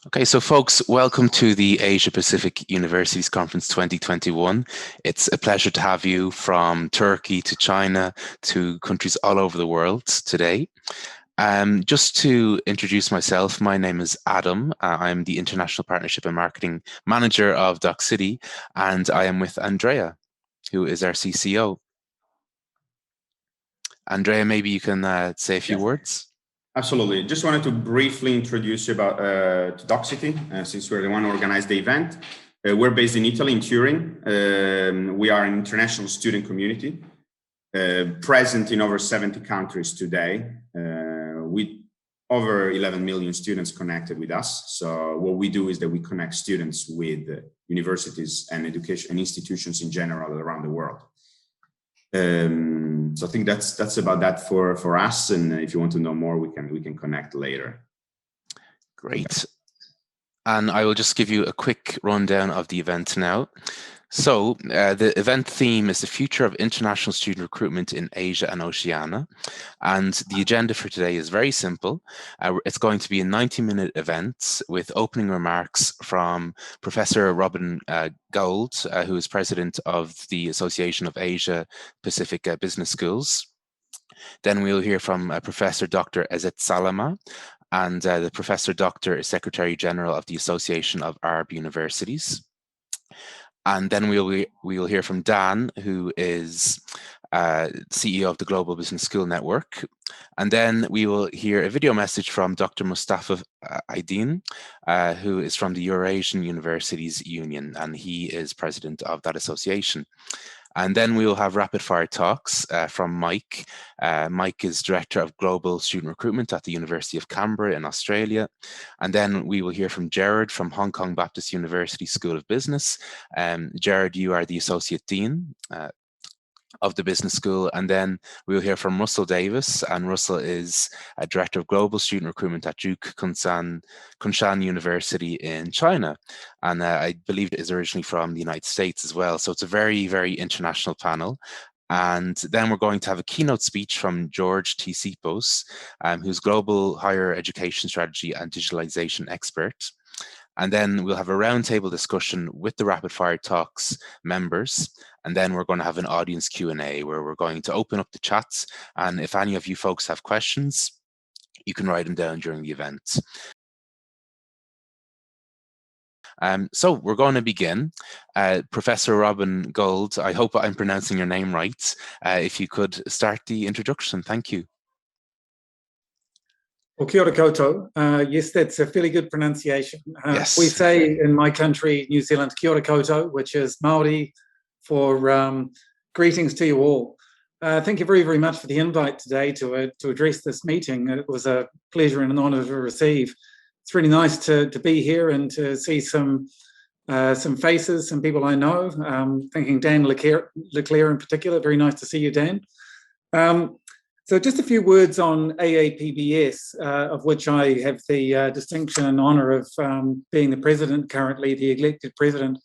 Okay, so folks, welcome to the Asia Pacific Universities Conference 2021. It's a pleasure to have you from Turkey to China to countries all over the world today. Just to introduce myself, my name is Adam. I'm the International Partnership and Marketing Manager of Docsity, and I am with Andrea, who is our CCO. Andrea, maybe you can say a few words. Absolutely. Just wanted to briefly introduce you about to Docsity, since we're the one who organized the event. We're based in Italy, in Turin. We are an international student community, present in over 70 countries today, with over 11 million students connected with us. So what we do is that we connect students with universities and education and institutions in general around the world. So I think that's about that for us. And if you want to know more, we can connect later. Great. And I will just give you a quick rundown of the event now. So the event theme is the future of international student recruitment in Asia and Oceania. And the agenda for today is very simple. It's going to be a 90-minute event with opening remarks from Professor Robin Gauld, who is president of the Association of Asia Pacific Business Schools. Then we'll hear from Professor Dr. Ezzat Salama, and the Professor Doctor is Secretary General of the Association of Arab Universities. And then we'll hear from Dan, who is CEO of the Global Business School Network. And then we will hear a video message from Dr. Mustafa Aydin, who is from the Eurasian Universities Union, and he is president of that association. And then we will have rapid fire talks from Mike. Mike is Director of Global Student Recruitment at the University of Canberra in Australia. And then we will hear from Jared from Hong Kong Baptist University School of Business. Jared, you are the Associate Dean of the business school. And then we'll hear from Russell Davis, and Russell is a Director of Global Student Recruitment at Duke Kunshan University in China, and I believe it is originally from the United States as well. So it's a very, very international panel. And then we're going to have a keynote speech from George T. Sipos, who's Global Higher Education Strategy and Digitalization Expert. And then we'll have a roundtable discussion with the Rapid Fire Talks members. And then we're going to have an audience Q&A where we're going to open up the chats. And if any of you folks have questions, you can write them down during the event. So we're going to begin. Professor Robin Gauld, I hope I'm pronouncing your name right. If you could start the introduction, thank you. Well, kia ora koutou. Yes, that's a fairly good pronunciation. Yes. We say in my country, New Zealand, kia ora koutou, which is Māori for greetings to you all. Thank you very, very much for the invite today to address this meeting. It was a pleasure and an honour to receive. It's really nice to be here and to see some faces, some people I know. Thinking Dan LeClair in particular. Very nice to see you, Dan. So just a few words on AAPBS, of which I have the distinction and honour of being the president currently, the elected president.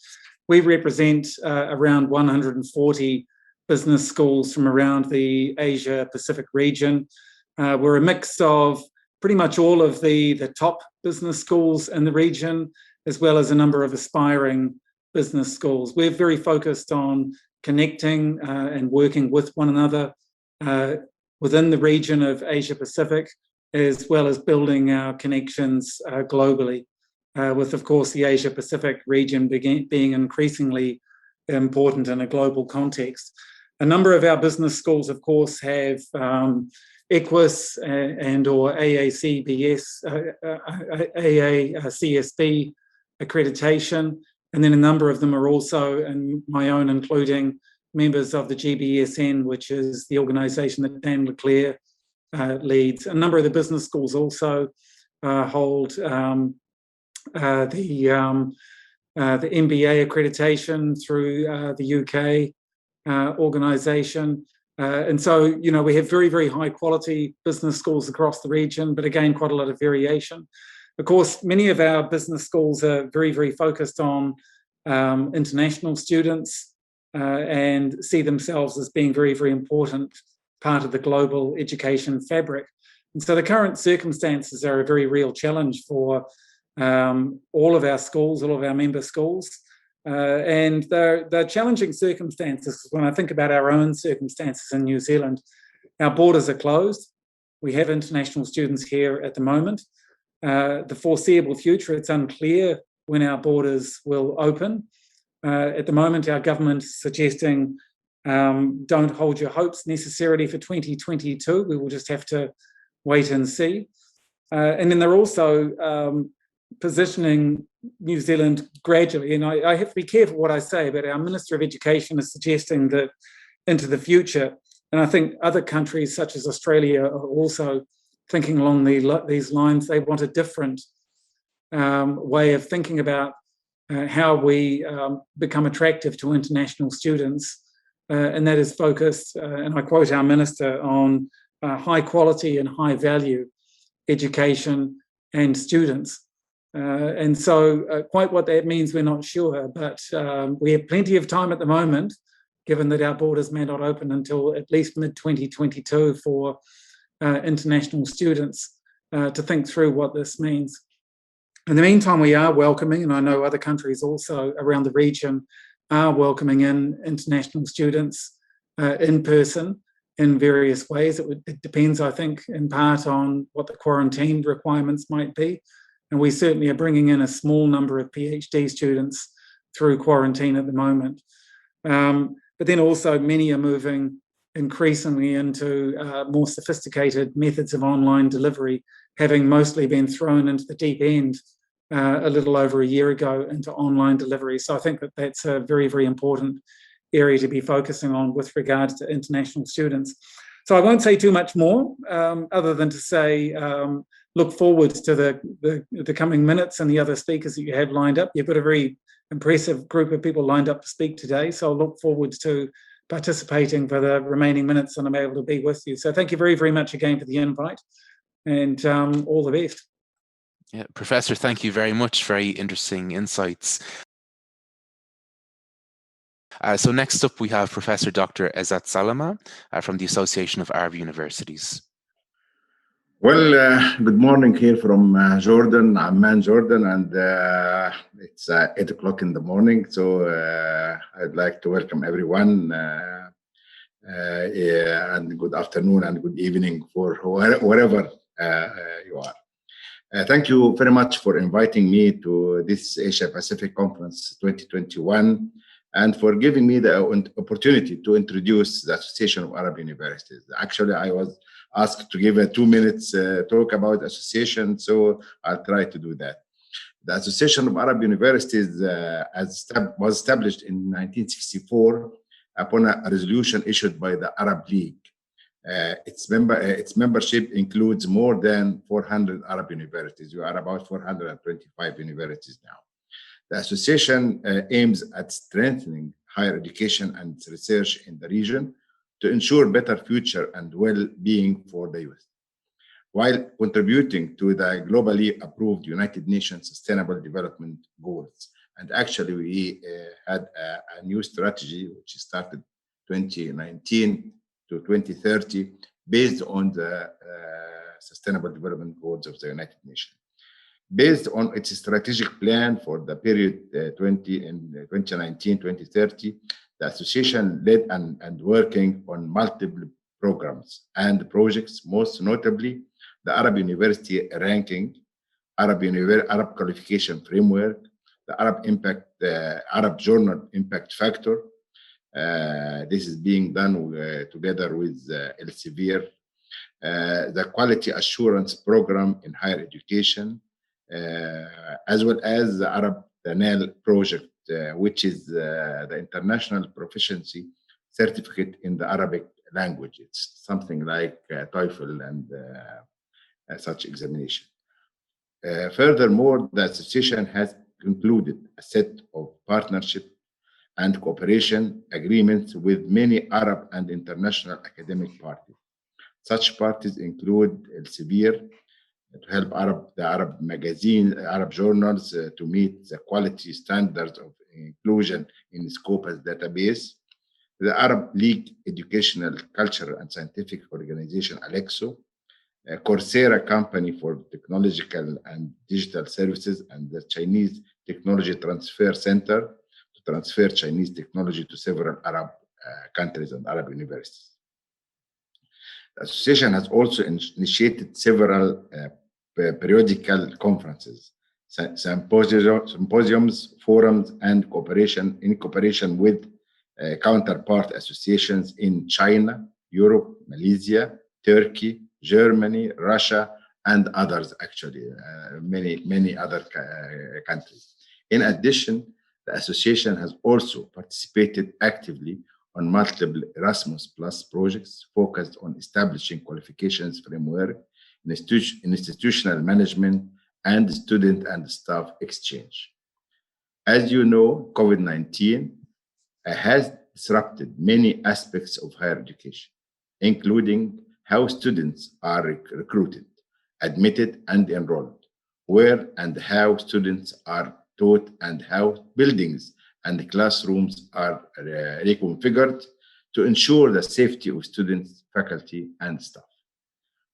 We represent around 140 business schools from around the Asia Pacific region. We're a mix of pretty much all of the top business schools in the region, as well as a number of aspiring business schools. We're very focused on connecting and working with one another within the region of Asia Pacific, as well as building our connections globally, with, of course, the Asia Pacific region being increasingly important in a global context. A number of our business schools, of course, have EQUIS and or AACBS, AACSB accreditation, and then a number of them are also, and my own including, members of the GBSN, which is the organisation that Dan LeClair leads. A number of the business schools also hold the MBA accreditation through the UK organisation. And so, you know, we have very, very high quality business schools across the region, but again, quite a lot of variation. Of course, many of our business schools are very, very focused on international students and see themselves as being very, very important part of the global education fabric. And so the current circumstances are a very real challenge for all of our schools, all of our member schools. And they're challenging circumstances. When I think about our own circumstances in New Zealand, our borders are closed. We have international students here at the moment. The foreseeable future, it's unclear when our borders will open. At the moment, our government is suggesting don't hold your hopes necessarily for 2022. We will just have to wait and see. And then they're also positioning New Zealand gradually, and I have to be careful what I say, but our Minister of Education is suggesting that into the future, and I think other countries such as Australia are also thinking along these lines. They want a different way of thinking about how we become attractive to international students, and that is focused, and I quote our Minister, on high quality and high value education and students. And so quite what that means, we're not sure, but we have plenty of time at the moment, given that our borders may not open until at least mid-2022 for international students to think through what this means. In the meantime, we are welcoming, and I know other countries also around the region are welcoming in international students in person in various ways. It depends, I think, in part on what the quarantine requirements might be. And we certainly are bringing in a small number of PhD students through quarantine at the moment. But then also many are moving increasingly into more sophisticated methods of online delivery, having mostly been thrown into the deep end a little over a year ago into online delivery. So I think that that's a very, very important area to be focusing on with regards to international students. So I won't say too much more, other than to say, look forward to the coming minutes and the other speakers that you have lined up. You've got a very impressive group of people lined up to speak today, so I'll look forward to participating for the remaining minutes and I'm able to be with you. So thank you very, very much again for the invite, and all the best. Yeah, Professor, thank you very much. Very interesting insights. So next up, we have Professor Dr. Ezzat Salama from the Association of Arab Universities. Well, good morning here from Jordan, Amman, Jordan, and it's 8 o'clock in the morning. So I'd like to welcome everyone, and good afternoon and good evening for wherever you are. Thank you very much for inviting me to this Asia Pacific Conference 2021 and for giving me the opportunity to introduce the Association of Arab Universities. Actually, I was asked to give a 2 minutes talk about association, so I'll try to do that. The Association of Arab Universities was established in 1964 upon a resolution issued by the Arab League. Its membership includes more than 400 Arab universities. We are about 425 universities now. The association aims at strengthening higher education and research in the region to ensure better future and well-being for the youth, while contributing to the globally approved United Nations Sustainable Development Goals. And actually, we had a new strategy which started 2019 to 2030 based on the Sustainable Development Goals of the United Nations. Based on its strategic plan for the period 2019-2030, the association led and working on multiple programs and projects, most notably the Arab University Ranking, Arab Qualification Framework, the Arab Journal Impact Factor. This is being done together with Elsevier, the Quality Assurance Program in Higher Education, as well as the Arab Danel Project, which is the International Proficiency Certificate in the Arabic language. It's something like TOEFL and such examination. Furthermore, the association has concluded a set of partnership and cooperation agreements with many Arab and international academic parties. Such parties include Elsevier, to help the Arab magazine, Arab journals to meet the quality standards of inclusion in Scopus database, the Arab League Educational, Cultural and Scientific Organization, Alexo, Coursera company for technological and digital services, and the Chinese Technology Transfer Center to transfer Chinese technology to several Arab countries and Arab universities. The association has also initiated several periodical conferences, symposiums, forums, and cooperation with counterpart associations in China, Europe, Malaysia, Turkey, Germany, Russia, and others, actually, many other countries. In addition, the association has also participated actively on multiple Erasmus Plus projects focused on establishing qualifications framework, institutional management, and student and staff exchange. As you know, COVID-19 has disrupted many aspects of higher education, including how students are recruited, admitted, and enrolled, where and how students are taught, and how buildings and classrooms are reconfigured to ensure the safety of students, faculty, and staff.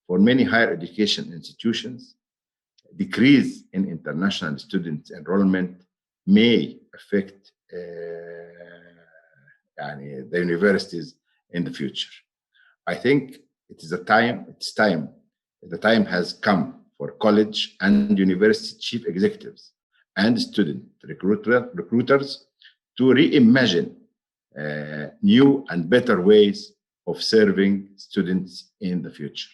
For many higher education institutions, decrease in international student enrollment may affect the universities in the future. I think the time has come for college and university chief executives and student recruiters to reimagine new and better ways of serving students in the future.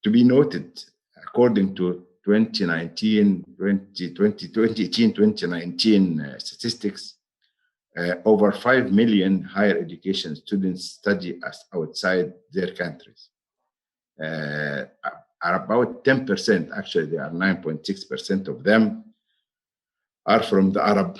To be noted, according to 2018-2019 statistics, over 5 million higher education students study outside their countries. Are about 10%, actually they are 9.6% of them, are from the Arab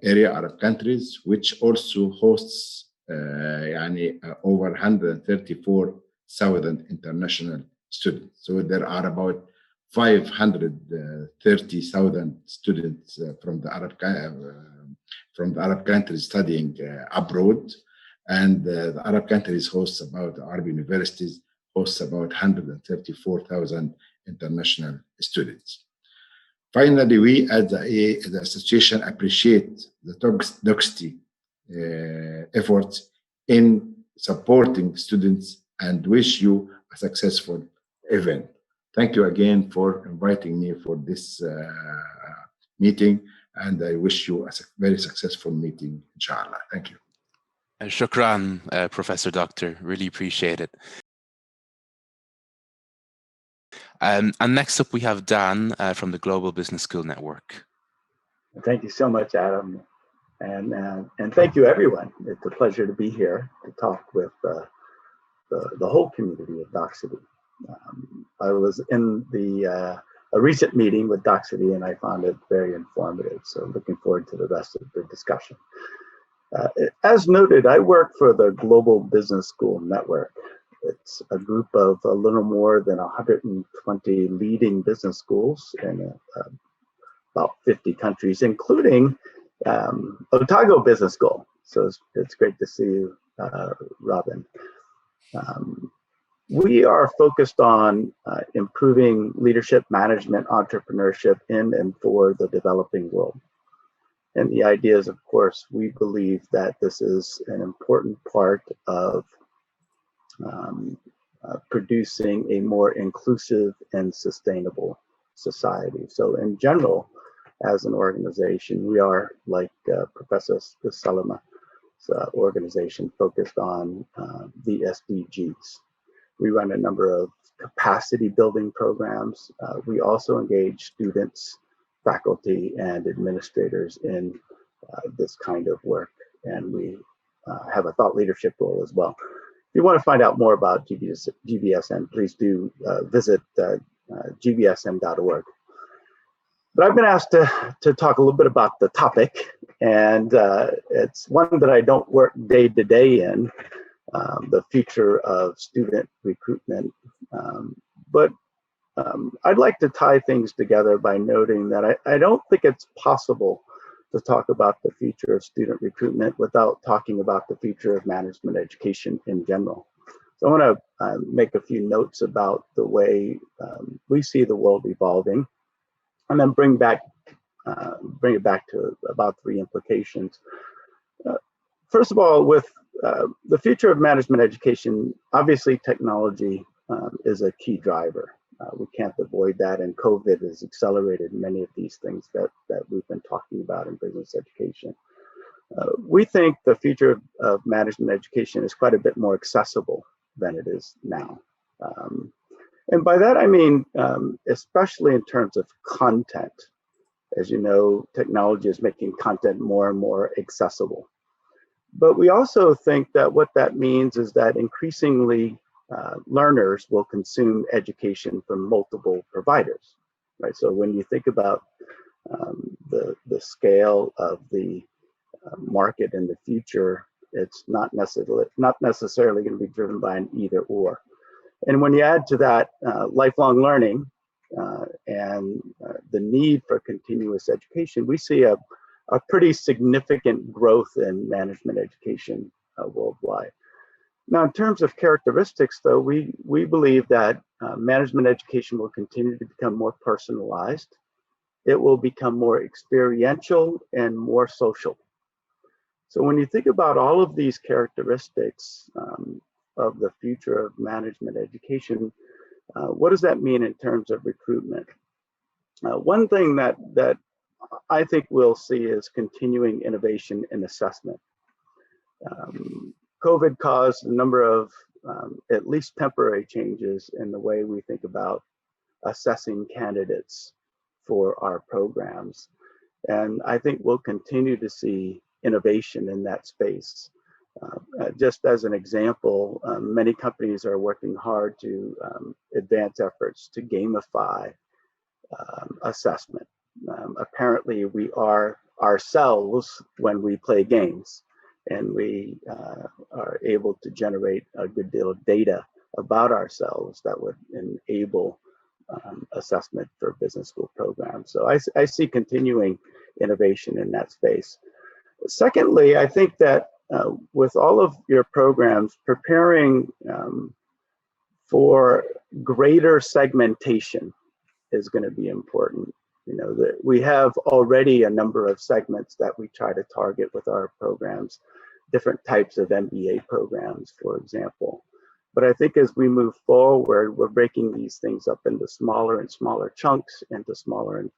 area, Arab countries, which also hosts over 134,000 international students. So there are about 530,000 students from the Arab countries studying abroad, and the Arab countries hosts about Arab universities hosts about 134,000 international students. Finally, we as the association appreciate the Docsity efforts in supporting students and wish you a successful event. Thank you again for inviting me for this meeting, and I wish you a very successful meeting, inshallah. Thank you. Shukran, Professor Doctor. Really appreciate it. And next up, we have Dan from the Global Business School Network. Thank you so much, Adam. And thank you, everyone. It's a pleasure to be here to talk with the whole community of Docsity. I was in a recent meeting with Docsity, and I found it very informative. So looking forward to the rest of the discussion. As noted, I work for the Global Business School Network. It's a group of a little more than 120 leading business schools in about 50 countries, including Otago Business School. So it's great to see you, Robin. We are focused on improving leadership, management, entrepreneurship in and for the developing world. And the idea is, of course, we believe that this is an important part of producing a more inclusive and sustainable society. So in general, as an organization, we are like Professor Salama's organization focused on the SDGs. We run a number of capacity building programs. We also engage students, faculty, and administrators in this kind of work. And we have a thought leadership role as well. If you want to find out more about GBSN, please do visit gbsn.org. But I've been asked to talk a little bit about the topic, and it's one that I don't work day to day in, the future of student recruitment. But I'd like to tie things together by noting that I don't think it's possible to talk about the future of student recruitment without talking about the future of management education in general. So I want to make a few notes about the way we see the world evolving, and then bring it back to about 3 implications. First of all, with the future of management education, obviously technology is a key driver. We can't avoid that, and COVID has accelerated many of these things that we've been talking about in business education. We think the future of management education is quite a bit more accessible than it is now. And by that I mean, especially in terms of content. As you know, technology is making content more and more accessible. But we also think that what that means is that increasingly learners will consume education from multiple providers, right? So when you think about the scale of the market in the future, it's not necessarily going to be driven by an either or. And when you add to that lifelong learning and the need for continuous education, we see a pretty significant growth in management education worldwide. Now, in terms of characteristics, though, we believe that management education will continue to become more personalized. It will become more experiential and more social. So when you think about all of these characteristics of the future of management education, what does that mean in terms of recruitment? One thing that I think we'll see is continuing innovation in assessment. COVID caused a number of at least temporary changes in the way we think about assessing candidates for our programs. And I think we'll continue to see innovation in that space. Just as an example, many companies are working hard to advance efforts to gamify assessment. Apparently, we are ourselves when we play games, and we are able to generate a good deal of data about ourselves that would enable assessment for business school programs. So I see continuing innovation in that space. Secondly, I think that with all of your programs, preparing for greater segmentation is going to be important. You know, that we have already a number of segments that we try to target with our programs, different types of MBA programs, for example. But I think as we move forward, we're breaking these things up into smaller and smaller chunks, into smaller and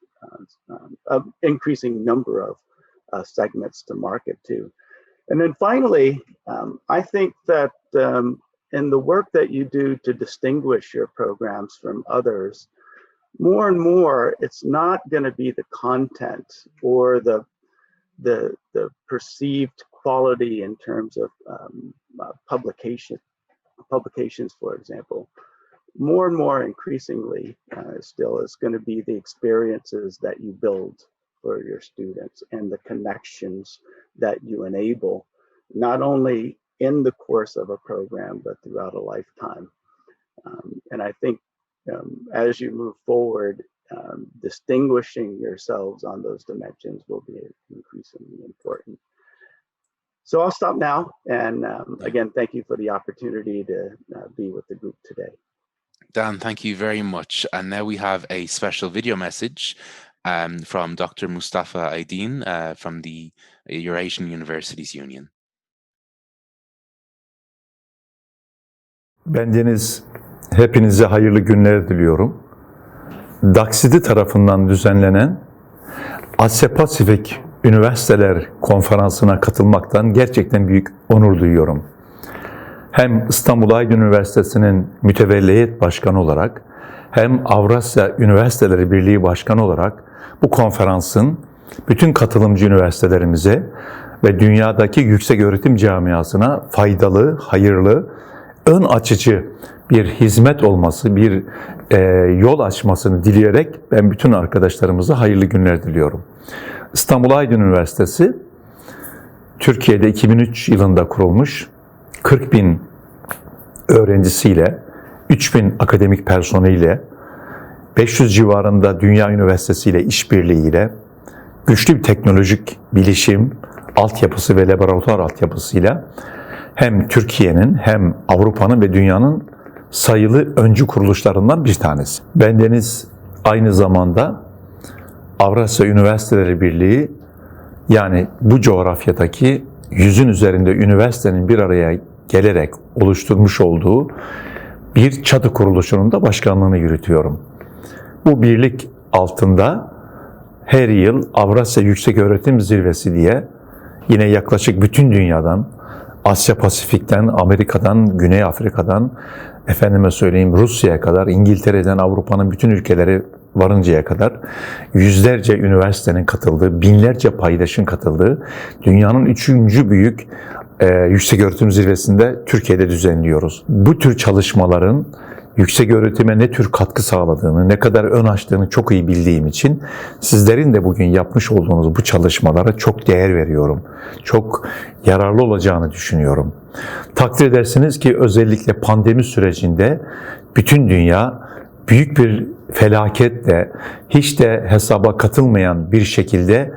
increasing number of segments to market to. And then finally, I think that in the work that you do to distinguish your programs from others, more and more, it's not going to be the content or the perceived quality in terms of publications, for example. More and more increasingly still is going to be the experiences that you build for your students and the connections that you enable, not only in the course of a program, but throughout a lifetime. And I think as you move forward, distinguishing yourselves on those dimensions will be increasingly important. So I'll stop now. And again, thank you for the opportunity to be with the group today. Dan, thank you very much. And now we have a special video message from Dr. Mustafa Aydin from the Eurasian Universities Union. Bendeniz hepinize hayırlı günler diliyorum. Docsity tarafından düzenlenen Asya Pasifik Üniversiteler Konferansı'na katılmaktan gerçekten büyük onur duyuyorum. Hem İstanbul Aydin Üniversitesi'nin mütevelli heyet başkanı olarak hem Avrasya Üniversiteleri Birliği Başkanı olarak bu konferansın bütün katılımcı üniversitelerimize ve dünyadaki yüksek öğretim camiasına faydalı, hayırlı, ön açıcı bir hizmet olması, bir yol açmasını dileyerek ben bütün arkadaşlarımıza hayırlı günler diliyorum. İstanbul Aydin Üniversitesi Türkiye'de 2003 yılında kurulmuş, 40.000 öğrencisiyle, 3.000 akademik personeliyle, 500 civarında Dünya Üniversitesi ile işbirliğiyle, güçlü bir teknolojik bilişim altyapısı ve laboratuvar altyapısıyla hem Türkiye'nin hem Avrupa'nın ve dünyanın sayılı öncü kuruluşlarından bir tanesi. Bendeniz aynı zamanda Avrasya Üniversiteleri Birliği, yani bu coğrafyadaki 100'ün üzerinde üniversitenin bir araya gelerek oluşturmuş olduğu bir çatı kuruluşunun da başkanlığını yürütüyorum. Bu birlik altında her yıl Avrasya Yükseköğretim Zirvesi diye yine yaklaşık bütün dünyadan, Asya Pasifik'ten, Amerika'dan, Güney Afrika'dan, efendime söyleyeyim Rusya'ya kadar, İngiltere'den, Avrupa'nın bütün ülkeleri varıncaya kadar yüzlerce üniversitenin katıldığı, binlerce paydaşın katıldığı dünyanın 3. büyük yükseköğretim zirvesinde Türkiye'de düzenliyoruz. Bu tür çalışmaların yüksek öğretime ne tür katkı sağladığını, ne kadar ön açtığını çok iyi bildiğim için sizlerin de bugün yapmış olduğunuz bu çalışmalara çok değer veriyorum. Çok yararlı olacağını düşünüyorum. Takdir edersiniz ki özellikle pandemi sürecinde bütün dünya büyük bir felaketle, hiç de hesaba katılmayan bir şekilde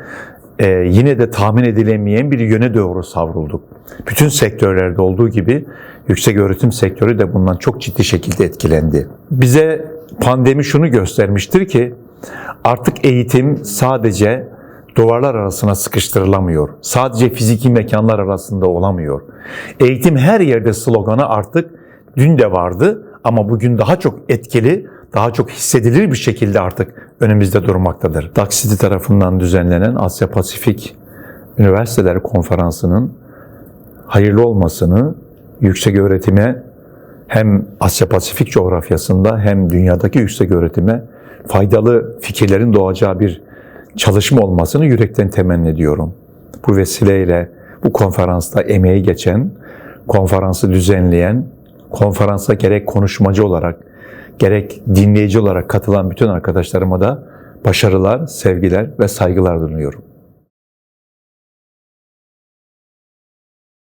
yine de tahmin edilemeyen bir yöne doğru savrulduk. Bütün sektörlerde olduğu gibi yüksek öğretim sektörü de bundan çok ciddi şekilde etkilendi. Bize pandemi şunu göstermiştir ki artık eğitim sadece duvarlar arasına sıkıştırılamıyor. Sadece fiziki mekanlar arasında olamıyor. Eğitim her yerde sloganı artık dün de vardı ama bugün daha çok etkili, daha çok hissedilir bir şekilde artık önümüzde durmaktadır. Docsity tarafından düzenlenen Asya Pasifik Üniversiteler Konferansı'nın hayırlı olmasını, yüksek öğretime hem Asya Pasifik coğrafyasında hem dünyadaki yüksek öğretime faydalı fikirlerin doğacağı bir çalışma olmasını yürekten temenni ediyorum. Bu vesileyle bu konferansta emeği geçen, konferansı düzenleyen, konferansa gerek konuşmacı olarak, gerek dinleyici olarak katılan bütün arkadaşlarıma da başarılar, sevgiler ve saygılar diliyorum.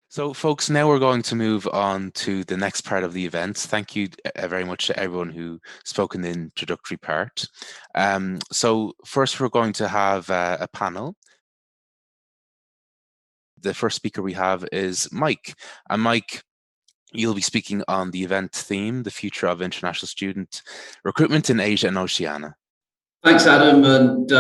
So folks, now we're going to move on to the next part of the event. Thank you very much to everyone who spoke in the introductory part. So first we're going to have a panel. The first speaker we have is Mike. And Mike, you'll be speaking on the event theme, the future of international student recruitment in Asia and Oceania. Thanks, Adam, and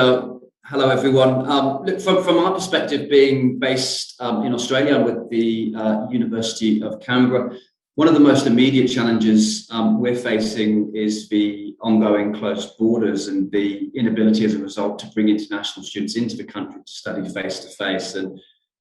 hello, everyone. Look, from our perspective, being based in Australia with the University of Canberra, one of the most immediate challenges we're facing is the ongoing closed borders and the inability as a result to bring international students into the country to study face-to-face. And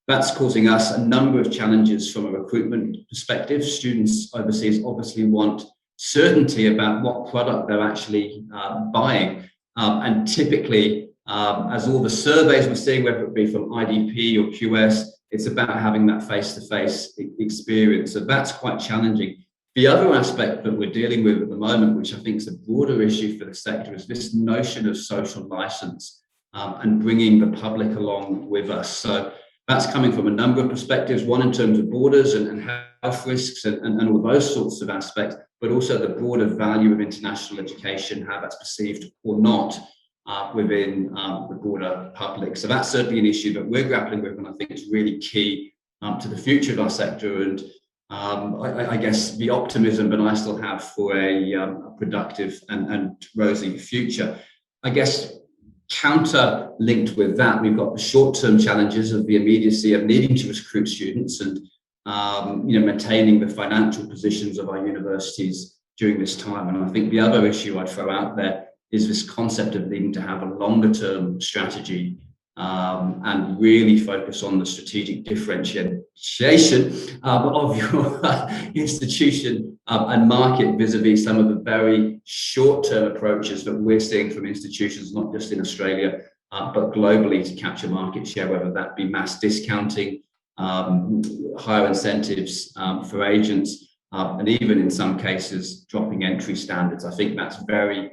that's causing us a number of challenges from a recruitment perspective. Students overseas obviously want certainty about what product they're actually buying. And typically, as all the surveys we're seeing, whether it be from IDP or QS, it's about having that face-to-face experience. So that's quite challenging. The other aspect that we're dealing with at the moment, which I think is a broader issue for the sector, is this notion of social license and bringing the public along with us. So that's coming from a number of perspectives, one in terms of borders and health risks and all those sorts of aspects, but also the broader value of international education, how that's perceived or not within the broader public. So that's certainly an issue that we're grappling with, and I think it's really key to the future of our sector. And I guess the optimism that I still have for a productive and rosy future. I guess counter-linked with that, we've got the short-term challenges of the immediacy of needing to recruit students and maintaining the financial positions of our universities during this time. And I think the other issue I'd throw out there is this concept of needing to have a longer-term strategy and really focus on the strategic differentiation of your institution and market vis-a-vis some of the very short-term approaches that we're seeing from institutions, not just in Australia, but globally, to capture market share, whether that be mass discounting, higher incentives for agents, and even in some cases, dropping entry standards. I think that's very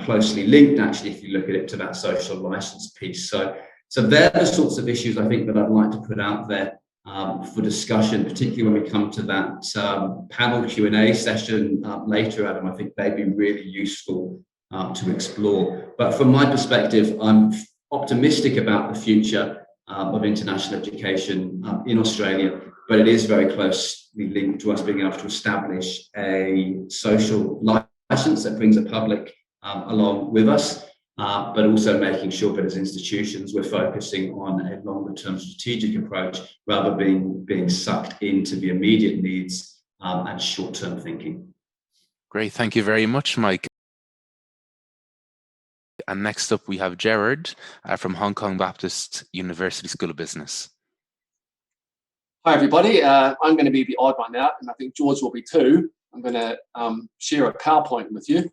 closely linked, actually, if you look at it, to that social license piece. So they're the sorts of issues I think that I'd like to put out there for discussion, particularly when we come to that panel Q&A session later, Adam. I think they'd be really useful to explore. But from my perspective, I'm optimistic about the future of international education in Australia, but it is very close directly linked to us being able to establish a social license that brings the public along with us, but also making sure that as institutions we're focusing on a longer term strategic approach rather than being sucked into the immediate needs and short term thinking. Great, thank you very much, Mike. And next up we have Gerard from Hong Kong Baptist University School of Business. Hi everybody, I'm going to be the odd one out, and I think George will be too. I'm going to share a PowerPoint with you.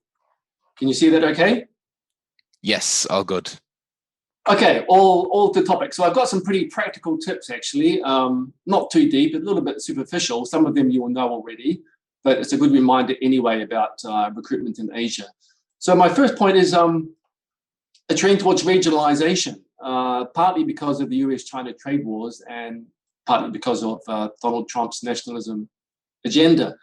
Can you see that okay? Yes, all good. Okay, all good topics. So I've got some pretty practical tips actually, not too deep, a little bit superficial. Some of them you will know already, but it's a good reminder anyway about recruitment in Asia. So my first point is a trend towards regionalisation, partly because of the US-China trade wars and partly because of Donald Trump's nationalism agenda.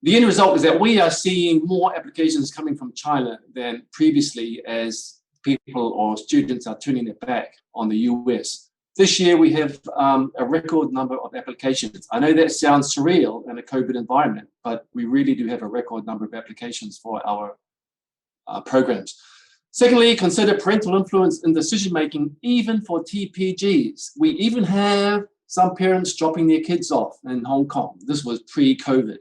The end result is that we are seeing more applications coming from China than previously as people or students are turning their back on the US. This year we have a record number of applications. I know that sounds surreal in a COVID environment, but we really do have a record number of applications for our programs. Secondly, consider parental influence in decision-making, even for TPGs. We even have some parents dropping their kids off in Hong Kong. This was pre-COVID.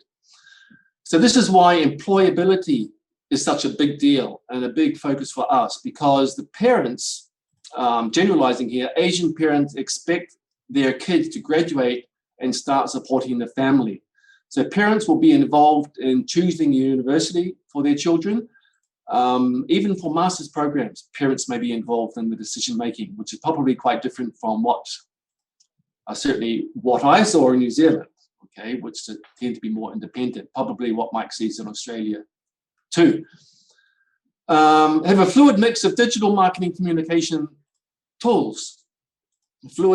So this is why employability is such a big deal and a big focus for us, because the parents, generalizing here, Asian parents expect their kids to graduate and start supporting the family. So parents will be involved in choosing a university for their children. Even for master's programs, parents may be involved in the decision-making, which is probably quite different from certainly what I saw in New Zealand, okay, which tend to be more independent, probably what Mike sees in Australia too. Have a fluid mix of digital marketing communication tools. For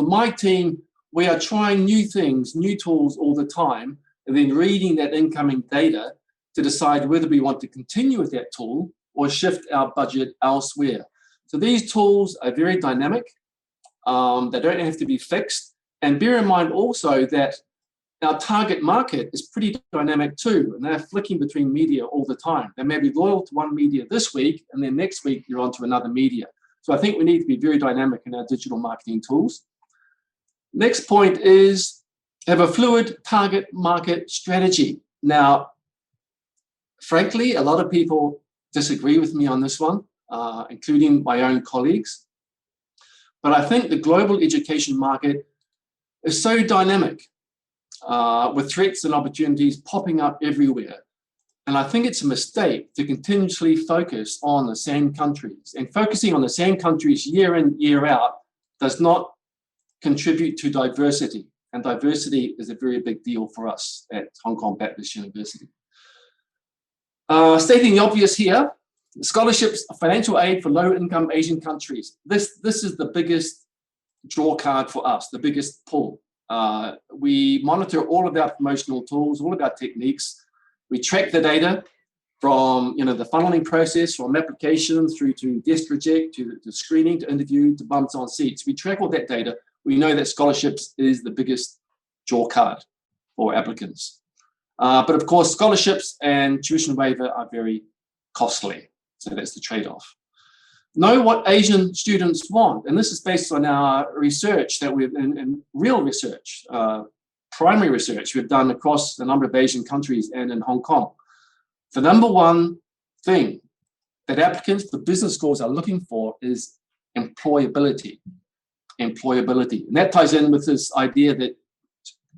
my team, we are trying new things, new tools all the time, and then reading that incoming data to decide whether we want to continue with that tool or shift our budget elsewhere. So these tools are very dynamic. They don't have to be fixed. And bear in mind also that our target market is pretty dynamic too, and they're flicking between media all the time. They may be loyal to one media this week, and then next week you're on to another media. So I think we need to be very dynamic in our digital marketing tools. Next point is have a fluid target market strategy. Now, frankly, a lot of people disagree with me on this one, including my own colleagues. But I think the global education market is so dynamic, with threats and opportunities popping up everywhere. And I think it's a mistake to continuously focus on the same countries. And focusing on the same countries year in, year out does not contribute to diversity. And diversity is a very big deal for us at Hong Kong Baptist University. Stating the obvious here, scholarships, financial aid for low-income Asian countries. This is the biggest draw card for us, the biggest pull. We monitor all of our promotional tools, all of our techniques. We track the data from the funneling process, from application through to desk reject, to screening, to interview, to bumps on seats. We track all that data. We know that scholarships is the biggest draw card for applicants. But of course, scholarships and tuition waiver are very costly. So that's the trade-off. Know what Asian students want. And this is based on our research that we've, in real research, primary research we've done across a number of Asian countries and in Hong Kong. The number one thing that applicants for business schools are looking for is employability. Employability. And that ties in with this idea that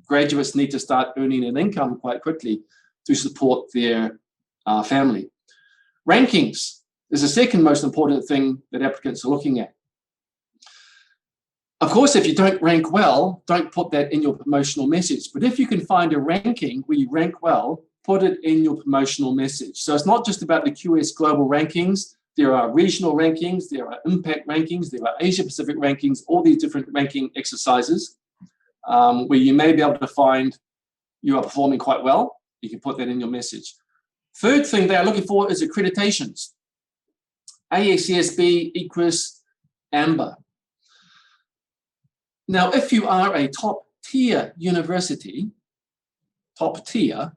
graduates need to start earning an income quite quickly to support their family. Rankings is the second most important thing that applicants are looking at. Of course, if you don't rank well, don't put that in your promotional message. But if you can find a ranking where you rank well, put it in your promotional message. So it's not just about the QS global rankings. There are regional rankings, there are impact rankings, there are Asia Pacific rankings, all these different ranking exercises where you may be able to find you are performing quite well. You can put that in your message. Third thing they are looking for is accreditations. AACSB, EQUIS, AMBER. Now, if you are a top tier university, top tier,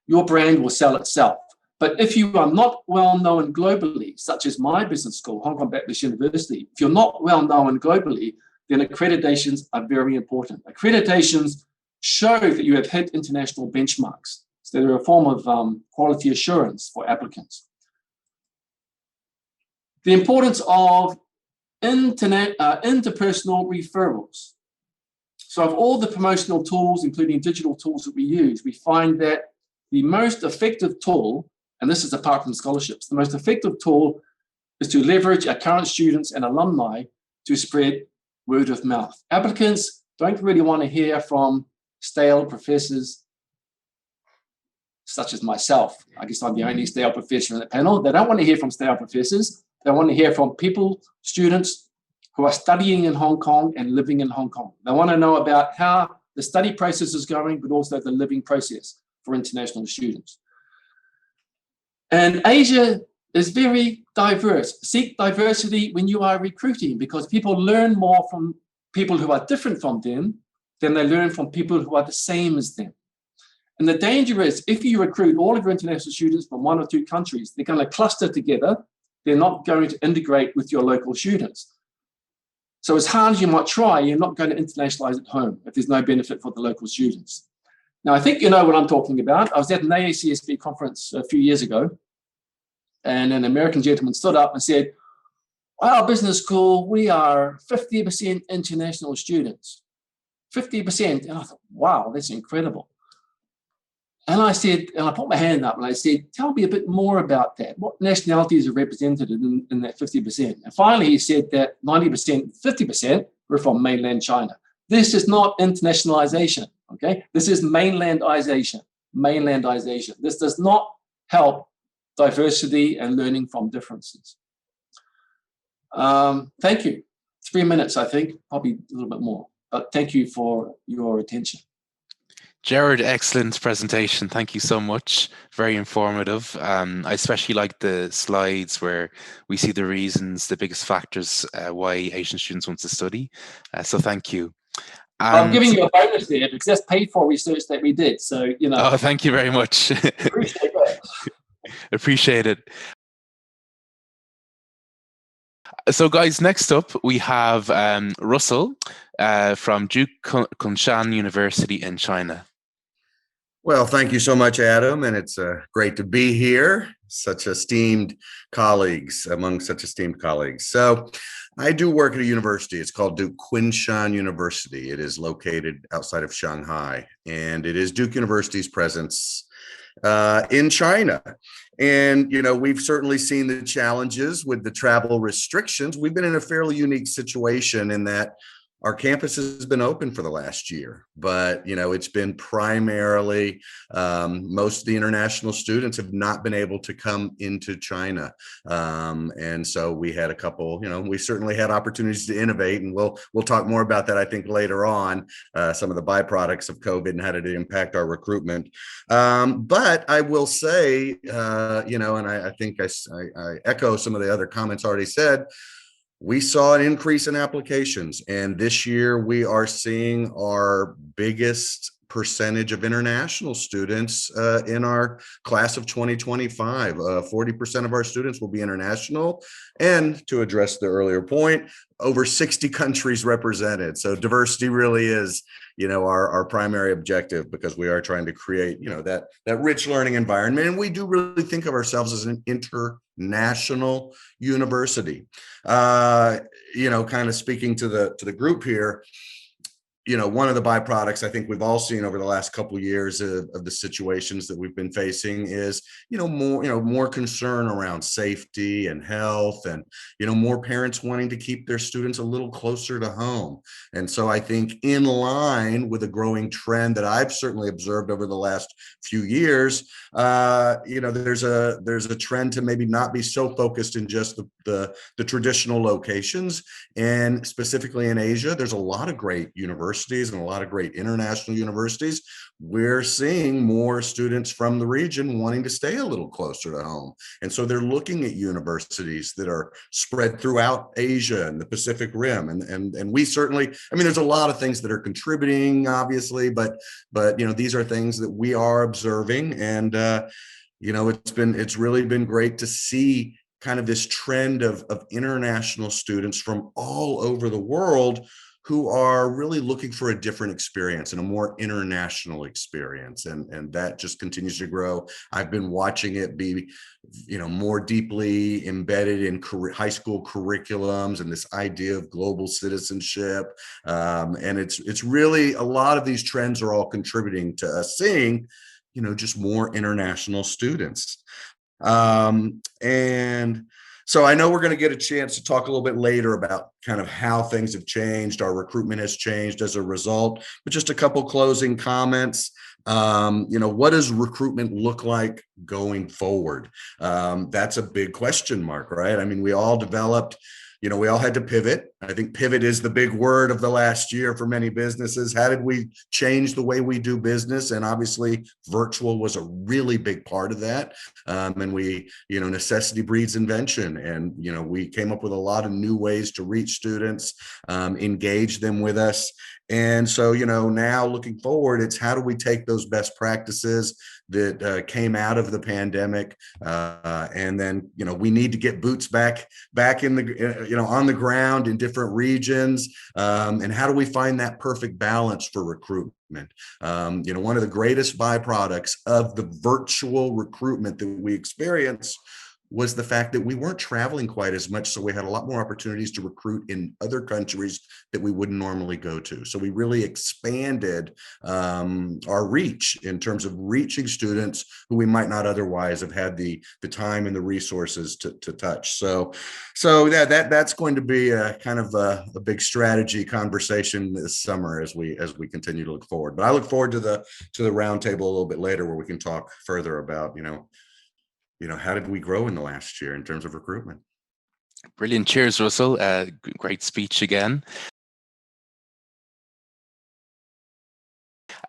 your brand will sell itself. But if you are not well known globally, such as my business school, Hong Kong Baptist University, if you're not well known globally, then accreditations are very important. Accreditations show that you have hit international benchmarks. So they're a form of quality assurance for applicants. The importance of interpersonal referrals. So of all the promotional tools, including digital tools that we use, we find that the most effective tool, and this is apart from scholarships, the most effective tool is to leverage our current students and alumni to spread word of mouth. Applicants don't really want to hear from stale professors such as myself. I guess I'm the only stale professor in the panel. They don't want to hear from stale professors. They want to hear from people, students who are studying in Hong Kong and living in Hong Kong. They want to know about how the study process is going, but also the living process for international students. And Asia is very diverse. Seek diversity when you are recruiting, because people learn more from people who are different from them than they learn from people who are the same as them. And the danger is, if you recruit all of your international students from 1 or 2 countries, they're going to cluster together. They're not going to integrate with your local students. So as hard as you might try, you're not going to internationalize at home if there's no benefit for the local students. Now, I think you know what I'm talking about. I was at an AACSB conference a few years ago, and an American gentleman stood up and said, our business school, we are 50% international students. 50%. And I thought, wow, that's incredible. And I said, and I put my hand up and I said, tell me a bit more about that. What nationalities are represented in that 50%? And finally, he said that 90%, 50% were from mainland China. This is not internationalization, okay? This is mainlandization, mainlandization. This does not help diversity and learning from differences. Thank you. 3 minutes, I think, probably a little bit more, but thank you for your attention. Gerard, excellent presentation. Thank you so much. Very informative. I especially like the slides where we see the reasons, the biggest factors why Asian students want to study. So thank you. I'm giving you a bonus there because that's paid for research that we did. So, you know. Oh, thank you very much. Appreciate that. Appreciate it. So guys, next up we have Russell from Duke Kunshan University in China. Well, thank you so much, Adam, and it's great to be here. Such esteemed colleagues, among such esteemed colleagues. So I do work at a university. It's called Duke Kunshan University. It is located outside of Shanghai, and it is Duke University's presence in China. And, you know, we've certainly seen the challenges with the travel restrictions. We've been in a fairly unique situation in that our campus has been open for the last year, but, you know, it's been primarily, most of the international students have not been able to come into China. And so we had a couple, you know, we certainly had opportunities to innovate, and we'll talk more about that, I think, later on, some of the byproducts of COVID and how did it impact our recruitment. But I will say, you know, and I think I echo some of the other comments already said, we saw an increase in applications, and this year we are seeing our biggest percentage of international students in our class of 2025. 40% of our students will be international, and to address the earlier point, over 60 countries represented. So diversity really is, you know, our primary objective, because we are trying to create, you know, that rich learning environment. And we do really think of ourselves as an international university. You know, kind of speaking to the group here, you know, one of the byproducts I think we've all seen over the last couple of years of the situations that we've been facing is, more concern around safety and health, and, you know, more parents wanting to keep their students a little closer to home. And so I think, in line with a growing trend that I've certainly observed over the last few years, you know, there's a trend to maybe not be so focused in just the traditional locations. And specifically in Asia, there's a lot of great universities universities and a lot of great international universities, we're seeing more students from the region wanting to stay a little closer to home. And so they're looking at universities that are spread throughout Asia and the Pacific Rim. And we certainly, I mean, there's a lot of things that are contributing, obviously, but you know, these are things that we are observing. And you know, it's really been great to see kind of this trend of international students from all over the world who are really looking for a different experience and a more international experience. And that just continues to grow. I've been watching it be, you know, more deeply embedded in high school curriculums and this idea of global citizenship. And it's really, a lot of these trends are all contributing to us seeing, you know, just more international students. And so I know we're going to get a chance to talk a little bit later about kind of how things have changed, our recruitment has changed as a result, but just a couple closing comments. You know, what does recruitment look like going forward? That's a big question mark, right? I mean, we all developed, you know, we all had to pivot. I think pivot is the big word of the last year for many businesses. How did we change the way we do business? And obviously virtual was a really big part of that. And we, you know, necessity breeds invention. And, you know, we came up with a lot of new ways to reach students, engage them with us. And so, you know, now looking forward, it's how do we take those best practices that came out of the pandemic, and then, you know, we need to get boots back in the, you know, on the ground in different regions, and how do we find that perfect balance for recruitment? You know, one of the greatest byproducts of the virtual recruitment that we experience was the fact that we weren't traveling quite as much. So we had a lot more opportunities to recruit in other countries that we wouldn't normally go to. So we really expanded our reach in terms of reaching students who we might not otherwise have had the time and the resources to touch. So yeah, that's going to be a kind of a big strategy conversation this summer as we continue to look forward. But I look forward to the roundtable a little bit later where we can talk further about, you know, how did we grow in the last year in terms of recruitment? Brilliant. Cheers, Russell. Great speech again.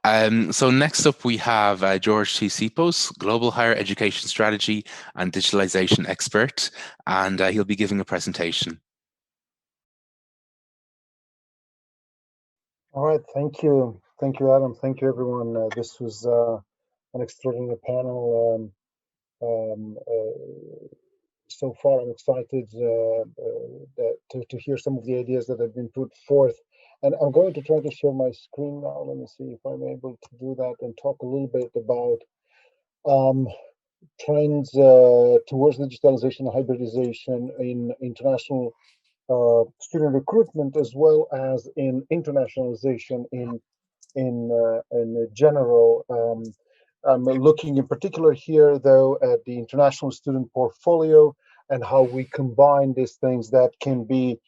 So next up, we have George T. Sipos, Global Higher Education Strategy and Digitalization Expert, and he'll be giving a presentation. All right, thank you. Thank you, Adam. Thank you, everyone. This was an extraordinary panel. So far, I'm excited to hear some of the ideas that have been put forth. And I'm going to try to share my screen now. Let me see if I'm able to do that and talk a little bit about trends towards digitalization and hybridization in international student recruitment, as well as in internationalization in general. I'm looking in particular here, though, at the international student portfolio and how we combine these things that can be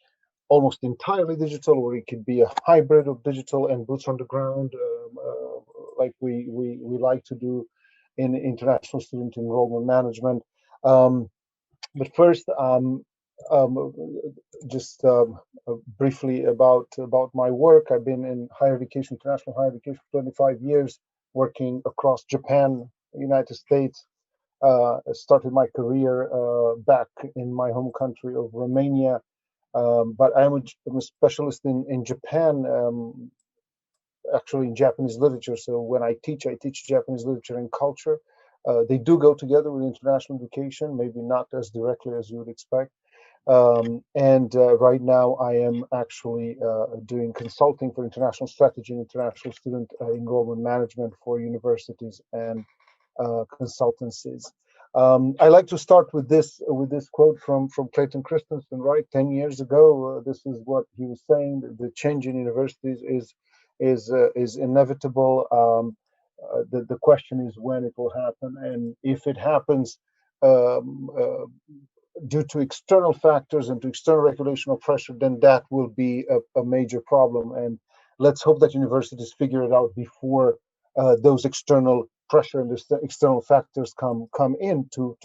almost entirely digital, or it could be a hybrid of digital and boots on the ground, like we like to do in international student enrollment management. But first, just briefly about my work. I've been in higher education, international higher education, for 25 years, working across Japan, United States. Started my career back in my home country of Romania, but I'm a specialist in Japan, actually in Japanese literature. So when I teach Japanese literature and culture. They do go together with international education, maybe not as directly as you would expect. Right now I am actually doing consulting for international strategy and international student enrollment management for universities and consultancies. I like to start with this quote from Clayton Christensen. Right, 10 years ago, this is what he was saying: the change in universities is inevitable. The question is when it will happen, and if it happens due to external factors and to external regulational pressure, then that will be a major problem. And let's hope that universities figure it out before those external pressure and the external factors come in to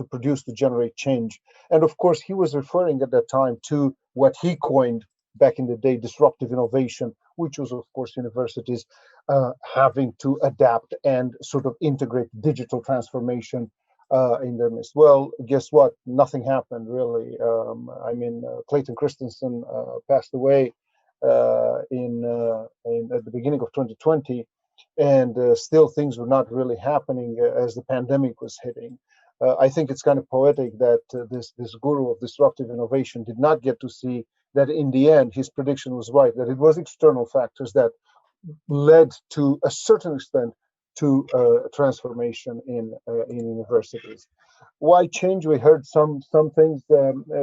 generate change. And of course, he was referring at that time to what he coined back in the day, disruptive innovation, which was, of course, universities having to adapt and sort of integrate digital transformation in their midst. Well, guess what? Nothing happened, really. Clayton Christensen passed away at the beginning of 2020, and still things were not really happening as the pandemic was hitting. I think it's kind of poetic that this guru of disruptive innovation did not get to see that in the end his prediction was right, that it was external factors that led to a certain extent to transformation in universities. Why change? We heard some things,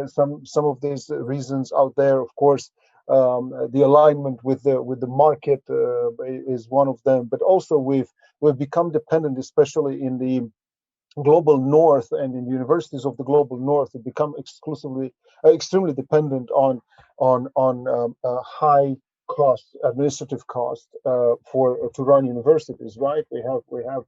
some of these reasons out there. Of course, the alignment with the market is one of them, but also we've become dependent, especially in the global north and in universities of the global north, have become extremely dependent on high cost, administrative cost to run universities. Right? We have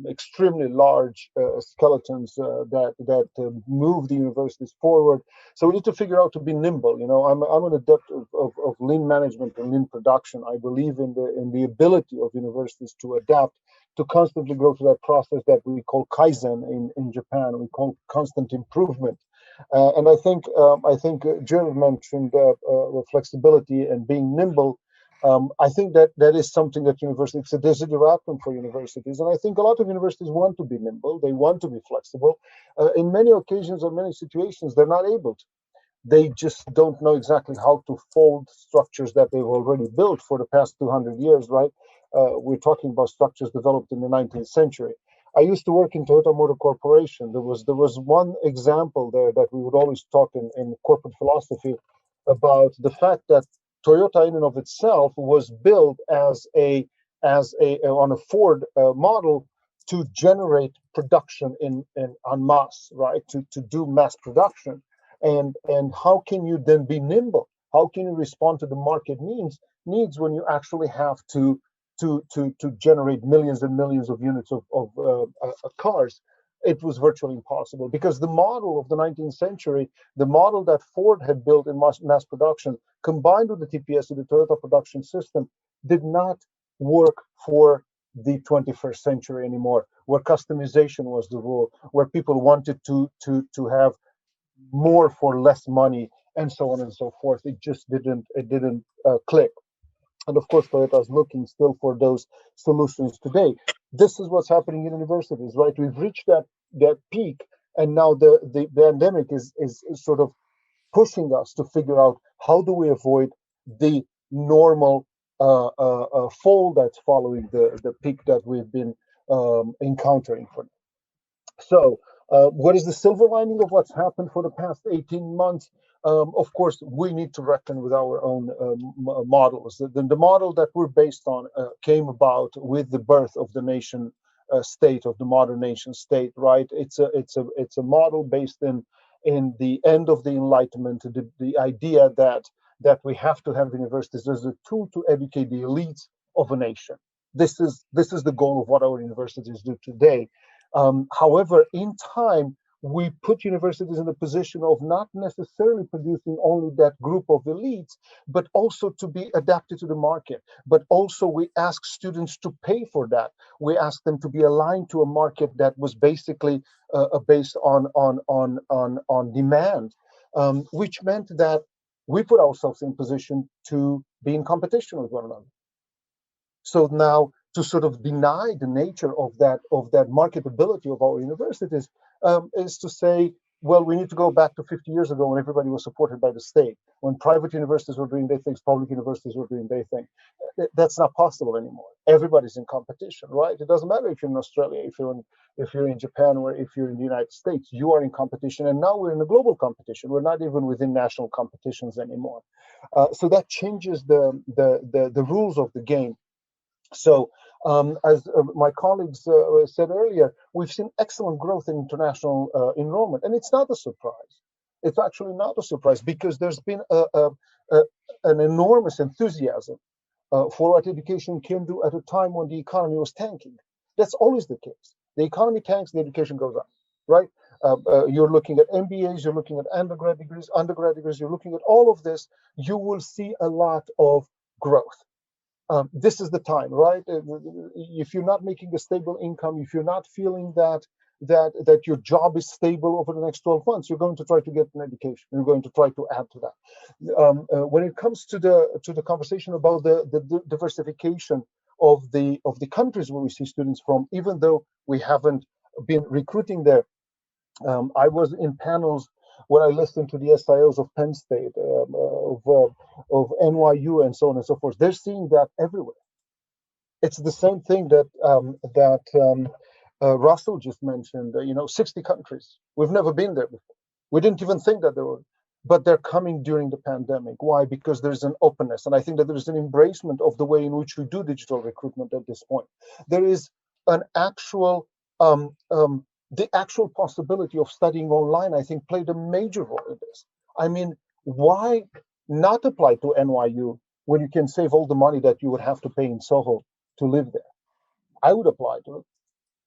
extremely large skeletons that move the universities forward. So we need to figure out to be nimble. You know, I'm an adept of lean management and lean production. I believe in the ability of universities to adapt, to constantly go through that process that we call Kaizen in Japan. We call constant improvement. And I think Jared mentioned flexibility and being nimble. I think that is something that universities, it's a desiderata for universities. And I think a lot of universities want to be nimble. They want to be flexible. In many occasions or many situations, they're not able to. They just don't know exactly how to fold structures that they've already built for the past 200 years, right? We're talking about structures developed in the 19th century. I used to work in Toyota Motor Corporation. There was one example there that we would always talk in corporate philosophy about the fact that Toyota in and of itself was built as on a Ford model to generate production in en masse, right? To do mass production. And how can you then be nimble? How can you respond to the market needs when you actually have to generate millions and millions of units of cars? It was virtually impossible, because the model of the 19th century, the model that Ford had built in mass production, combined with the TPS, the Toyota production system, did not work for the 21st century anymore, where customization was the rule, where people wanted to have more for less money, and so on and so forth. It just didn't click. And of course, Toyota is looking still for those solutions today. This is what's happening in universities, right? We've reached that peak, and now the pandemic is sort of pushing us to figure out how do we avoid the normal fall that's following the peak that we've been encountering for now. So, what is the silver lining of what's happened for the past 18 months? Of course, we need to reckon with our own models. The model that we're based on came about with the birth of the nation state, of the modern nation state, right? It's a model based in the end of the Enlightenment, the idea that we have to have universities as a tool to educate the elites of a nation. This is the goal of what our universities do today. However, in time, we put universities in the position of not necessarily producing only that group of elites, but also to be adapted to the market. But also we ask students to pay for that. We ask them to be aligned to a market that was basically based on demand, which meant that we put ourselves in position to be in competition with one another. So now, to sort of deny the nature of that marketability of our universities is to say, well, we need to go back to 50 years ago when everybody was supported by the state, when private universities were doing their things, public universities were doing their thing. That's not possible anymore. Everybody's in competition, right? It doesn't matter if you're in Australia, if you're in Japan, or if you're in the United States, you are in competition. And now we're in a global competition. We're not even within national competitions anymore. So that changes the rules of the game. So, as my colleagues said earlier, we've seen excellent growth in international enrollment, and it's not a surprise. It's actually not a surprise, because there's been an enormous enthusiasm for what education can do at a time when the economy was tanking. That's always the case. The economy tanks, the education goes up, right? you're looking at MBAs, you're looking at undergrad degrees, you're looking at all of this, you will see a lot of growth. This is the time, right? If you're not making a stable income, if you're not feeling that your job is stable over the next 12 months, you're going to try to get an education. You're going to try to add to that. When it comes to the conversation about the diversification of the countries where we see students from, even though we haven't been recruiting there, I was in panels where I listened to the SIOs of Penn State, of NYU, and so on and so forth. They're seeing that everywhere. It's the same thing that Russell just mentioned. 60 countries. We've never been there before. We didn't even think that there were, but they're coming during the pandemic. Why? Because there's an openness, and I think that there's an embracement of the way in which we do digital recruitment at this point. There is an actual the actual possibility of studying online, I think, played a major role in this. I mean, why not apply to NYU when you can save all the money that you would have to pay in Soho to live there? I would apply to it,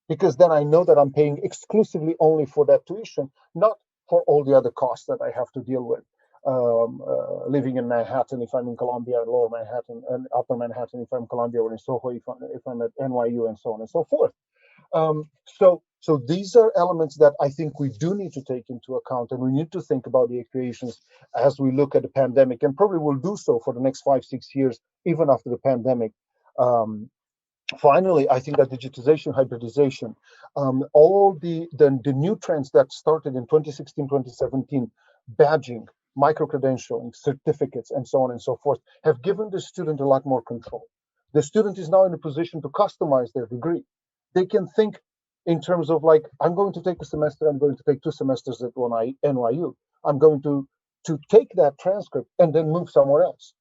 because then I know that I'm paying exclusively only for that tuition, not for all the other costs that I have to deal with. Living in Manhattan if I'm in Columbia, Lower Manhattan, and Upper Manhattan if I'm Columbia, or in Soho if I'm at NYU, and so on and so forth. So these are elements that I think we do need to take into account, and we need to think about the equations as we look at the pandemic, and probably will do so for the next 5-6 years, even after the pandemic. Finally, I think that digitization, hybridization, all the new trends that started in 2016, 2017, badging, micro-credentialing, certificates, and so on and so forth, have given the student a lot more control. The student is now in a position to customize their degree. They can think in terms of, like, I'm going to take a semester, I'm going to take 2 semesters at NYU. I'm going to take that transcript and then move somewhere else,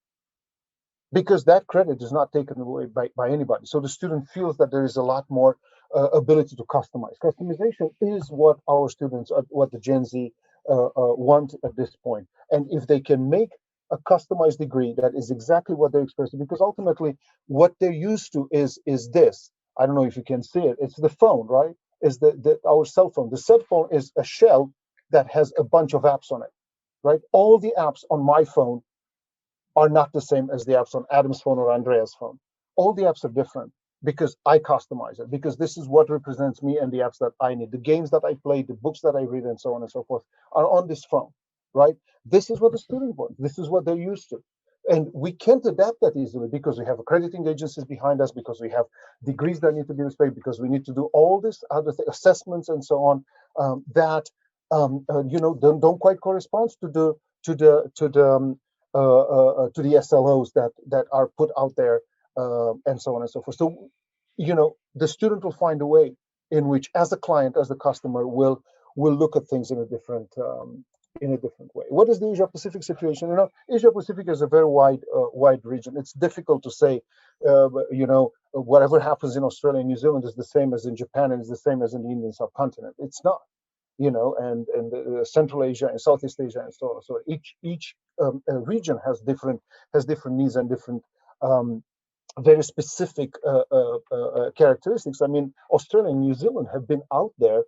because that credit is not taken away by anybody. So the student feels that there is a lot more ability to customize. Customization is what our students, what the Gen Z want at this point. And if they can make a customized degree that is exactly what they're expressing, because ultimately what they're used to is this. I don't know if you can see it. It's the phone, right? Is our cell phone. The cell phone is a shell that has a bunch of apps on it, right? All the apps on my phone are not the same as the apps on Adam's phone or Andrea's phone. All the apps are different because I customize it, because this is what represents me and the apps that I need. The games that I play, the books that I read, and so on and so forth are on this phone, right? This is what the student wants. This is what they're used to. And we can't adapt that easily because we have accrediting agencies behind us, because we have degrees that need to be displayed, because we need to do all this other assessments and so on that don't quite correspond to the SLOs that are put out there, and so on and so forth. So, the student will find a way in which, as a client, as a customer, will look at things in a different way. What is the Asia Pacific situation? Asia Pacific is a very wide region. It's difficult to say, whatever happens in Australia and New Zealand is the same as in Japan, and is the same as in the Indian subcontinent. It's not, and Central Asia and Southeast Asia and so on. So each region has different needs and different very specific characteristics. I mean, Australia and New Zealand have been out there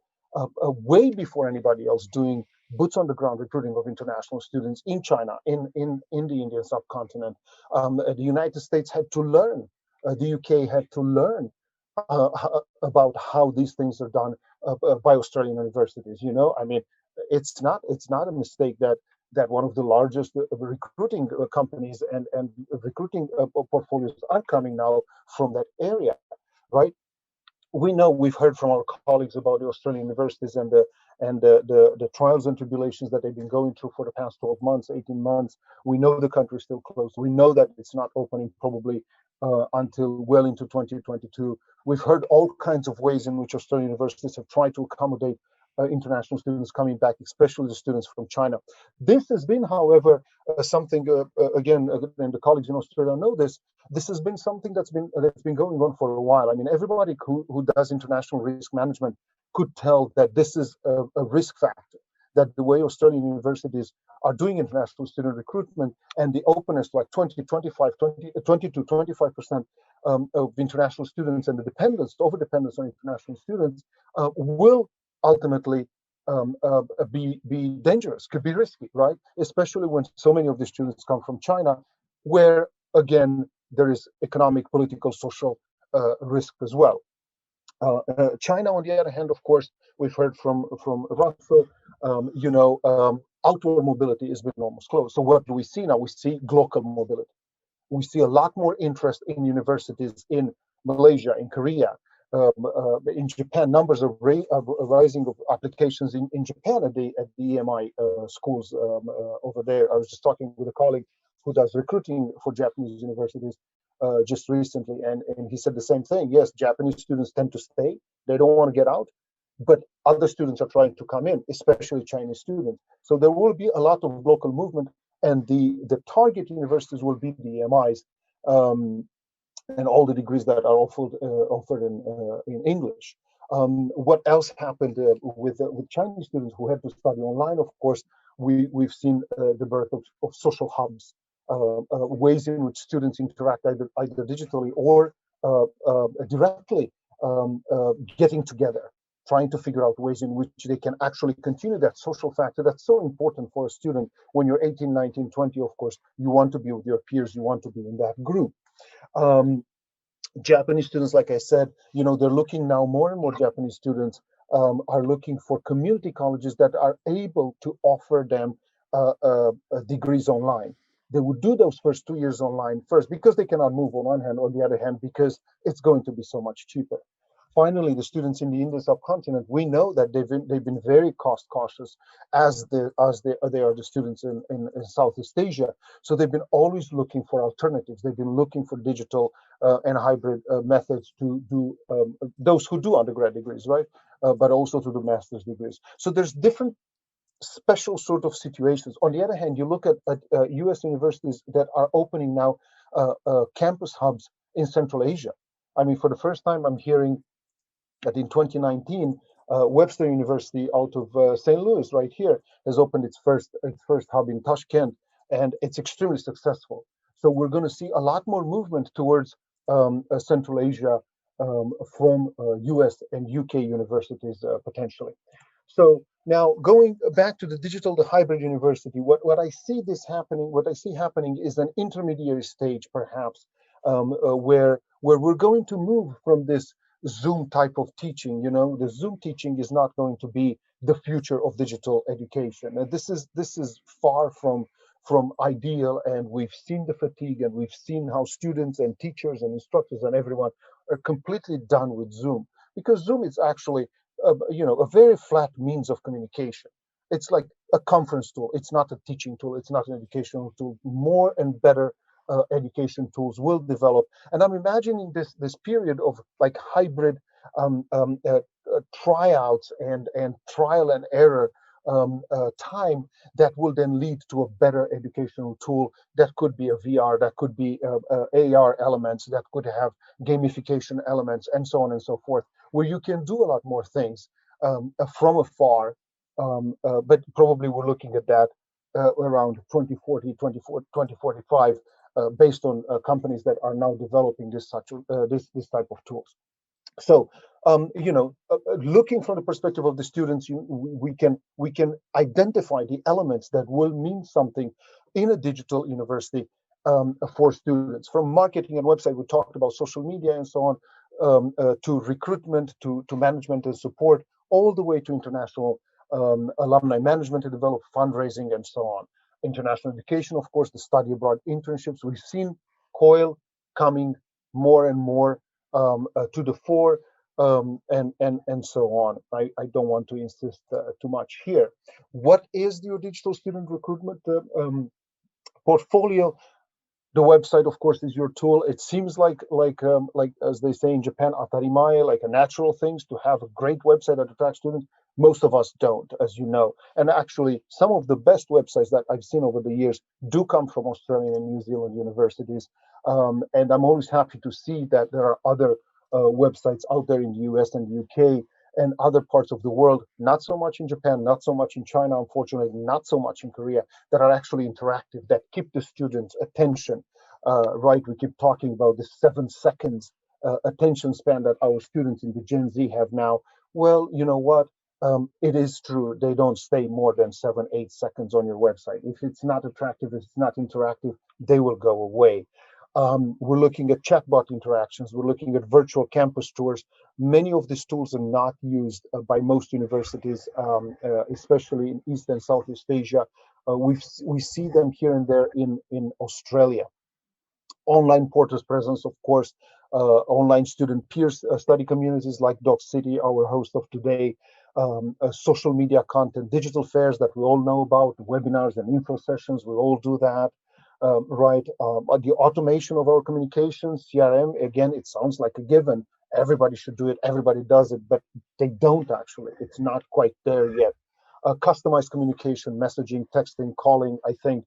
way before anybody else, doing boots on the ground recruiting of international students in China, in the Indian subcontinent. The United States had to learn. The UK had to learn about how these things are done by Australian universities. I mean, it's not a mistake that one of the largest recruiting companies and recruiting portfolios are coming now from that area, right? We know, we've heard from our colleagues about the Australian universities and the trials and tribulations that they've been going through for the past 12 months, 18 months. We know the country is still closed. We know that it's not opening probably until well into 2022. We've heard all kinds of ways in which Australian universities have tried to accommodate international students coming back, especially the students from China. This has been, however, something again, and the colleagues in Australia know this. This has been something that's been going on for a while. I mean, everybody who does international risk management could tell that this is a risk factor. That the way Australian universities are doing international student recruitment and the openness to like 20 to 25% of international students, and the over-dependence on international students will ultimately be dangerous, could be risky, right? Especially when so many of the students come from China, where again there is economic, political, social risk as well. China, on the other hand, of course, we've heard from Russia, outward mobility has been almost closed. So what do we see now? We see global mobility. We see a lot more interest in universities in Malaysia, in Korea, in Japan. Numbers are rising of applications in Japan at the EMI schools over there. I was just talking with a colleague who does recruiting for Japanese universities just recently, and he said the same thing. Yes, Japanese students tend to stay; they don't want to get out, but other students are trying to come in, especially Chinese students. So there will be a lot of local movement, and the target universities will be the EMIs, and all the degrees that are offered in English. What else happened with Chinese students who had to study online? Of course, we've seen the birth of social hubs, ways in which students interact either digitally or directly, getting together, trying to figure out ways in which they can actually continue that social factor that's so important for a student. When you're 18, 19, 20, of course, you want to be with your peers, you want to be in that group. Japanese students, like I said, they're looking now, more and more Japanese students are looking for community colleges that are able to offer them degrees online. They would do those first 2 years online first because they cannot move on one hand, on the other hand, because it's going to be so much cheaper. Finally, the students in the Indian subcontinent, we know that they've been very cost cautious as they are the students in Southeast Asia. So they've been always looking for alternatives. They've been looking for digital and hybrid methods to do those who do undergrad degrees, right? But also to do master's degrees. So there's different special sort of situations. On the other hand, you look at US universities that are opening now campus hubs in Central Asia. I mean, for the first time, I'm hearing that in 2019, Webster University out of St. Louis, right here, has opened its first hub in Tashkent, and it's extremely successful. So we're going to see a lot more movement towards Central Asia from US and UK universities potentially. So now going back to the digital, the hybrid university, what I see happening is an intermediary stage, perhaps, where we're going to move from this Zoom type of teaching. The Zoom teaching is not going to be the future of digital education. And this is far from ideal, and we've seen the fatigue, and we've seen how students and teachers and instructors and everyone are completely done with Zoom, because Zoom is actually a very flat means of communication. It's like a conference tool. It's not a teaching tool. It's not an educational tool. More and better education tools will develop, and I'm imagining this period of like hybrid tryouts and trial and error time that will then lead to a better educational tool that could be a VR, that could be AR elements, that could have gamification elements, and so on and so forth, where you can do a lot more things from afar. But probably we're looking at that around 2040, 2045, based on companies that are now developing this type of tools. So, looking from the perspective of the students, we can identify the elements that will mean something in a digital university for students. From marketing and website, we talked about social media and so on, to recruitment, to management and support, all the way to international alumni management to develop fundraising and so on. International education, of course, the study abroad internships. We've seen COIL coming more and more to the fore, and so on. I don't want to insist too much here. What is your digital student recruitment portfolio? The website, of course, is your tool. It seems like as they say in Japan, atarimae, like a natural thing to have a great website that attracts students. Most of us don't, as you know. And actually, some of the best websites that I've seen over the years do come from Australian and New Zealand universities. And I'm always happy to see that there are other websites out there in the US and the UK and other parts of the world, not so much in Japan, not so much in China, unfortunately, not so much in Korea, that are actually interactive, that keep the students' attention, right? We keep talking about the 7 seconds attention span that our students in the Gen Z have now. Well, you know what? it is true they don't stay more than 7-8 seconds on your website. If it's not attractive, if it's not interactive, they will go away. We're looking at chatbot interactions. We're looking at virtual campus tours. Many of these tools are not used by most universities, especially in East and Southeast Asia. We see them here and there in Australia. Online portals presence, of course, online student peer study communities like Docsity, our host of today, social media content, digital fairs that we all know about, webinars and info sessions, we all do that. Right, the automation of our communications, CRM, again, it sounds like a given. Everybody should do it, everybody does it, but they don't actually. It's not quite there yet. Customized communication, messaging, texting, calling, I think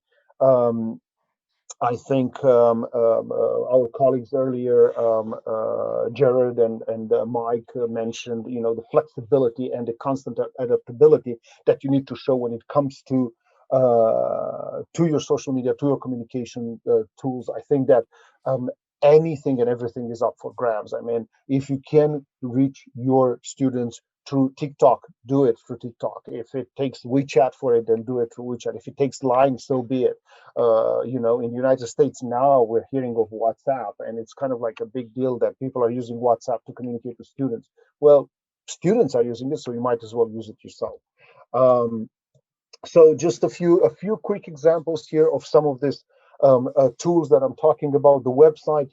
our colleagues earlier, Jared and Mike mentioned, the flexibility and the constant adaptability that you need to show when it comes to your social media, to your communication tools. I think that anything and everything is up for grabs. I mean, if you can reach your students through TikTok, do it through TikTok. If it takes WeChat for it, then do it through WeChat. If it takes Line, so be it. In the United States now, we're hearing of WhatsApp, and it's kind of like a big deal that people are using WhatsApp to communicate with students. Well, students are using it, so you might as well use it yourself. So just a few quick examples here of some of these tools that I'm talking about. The website,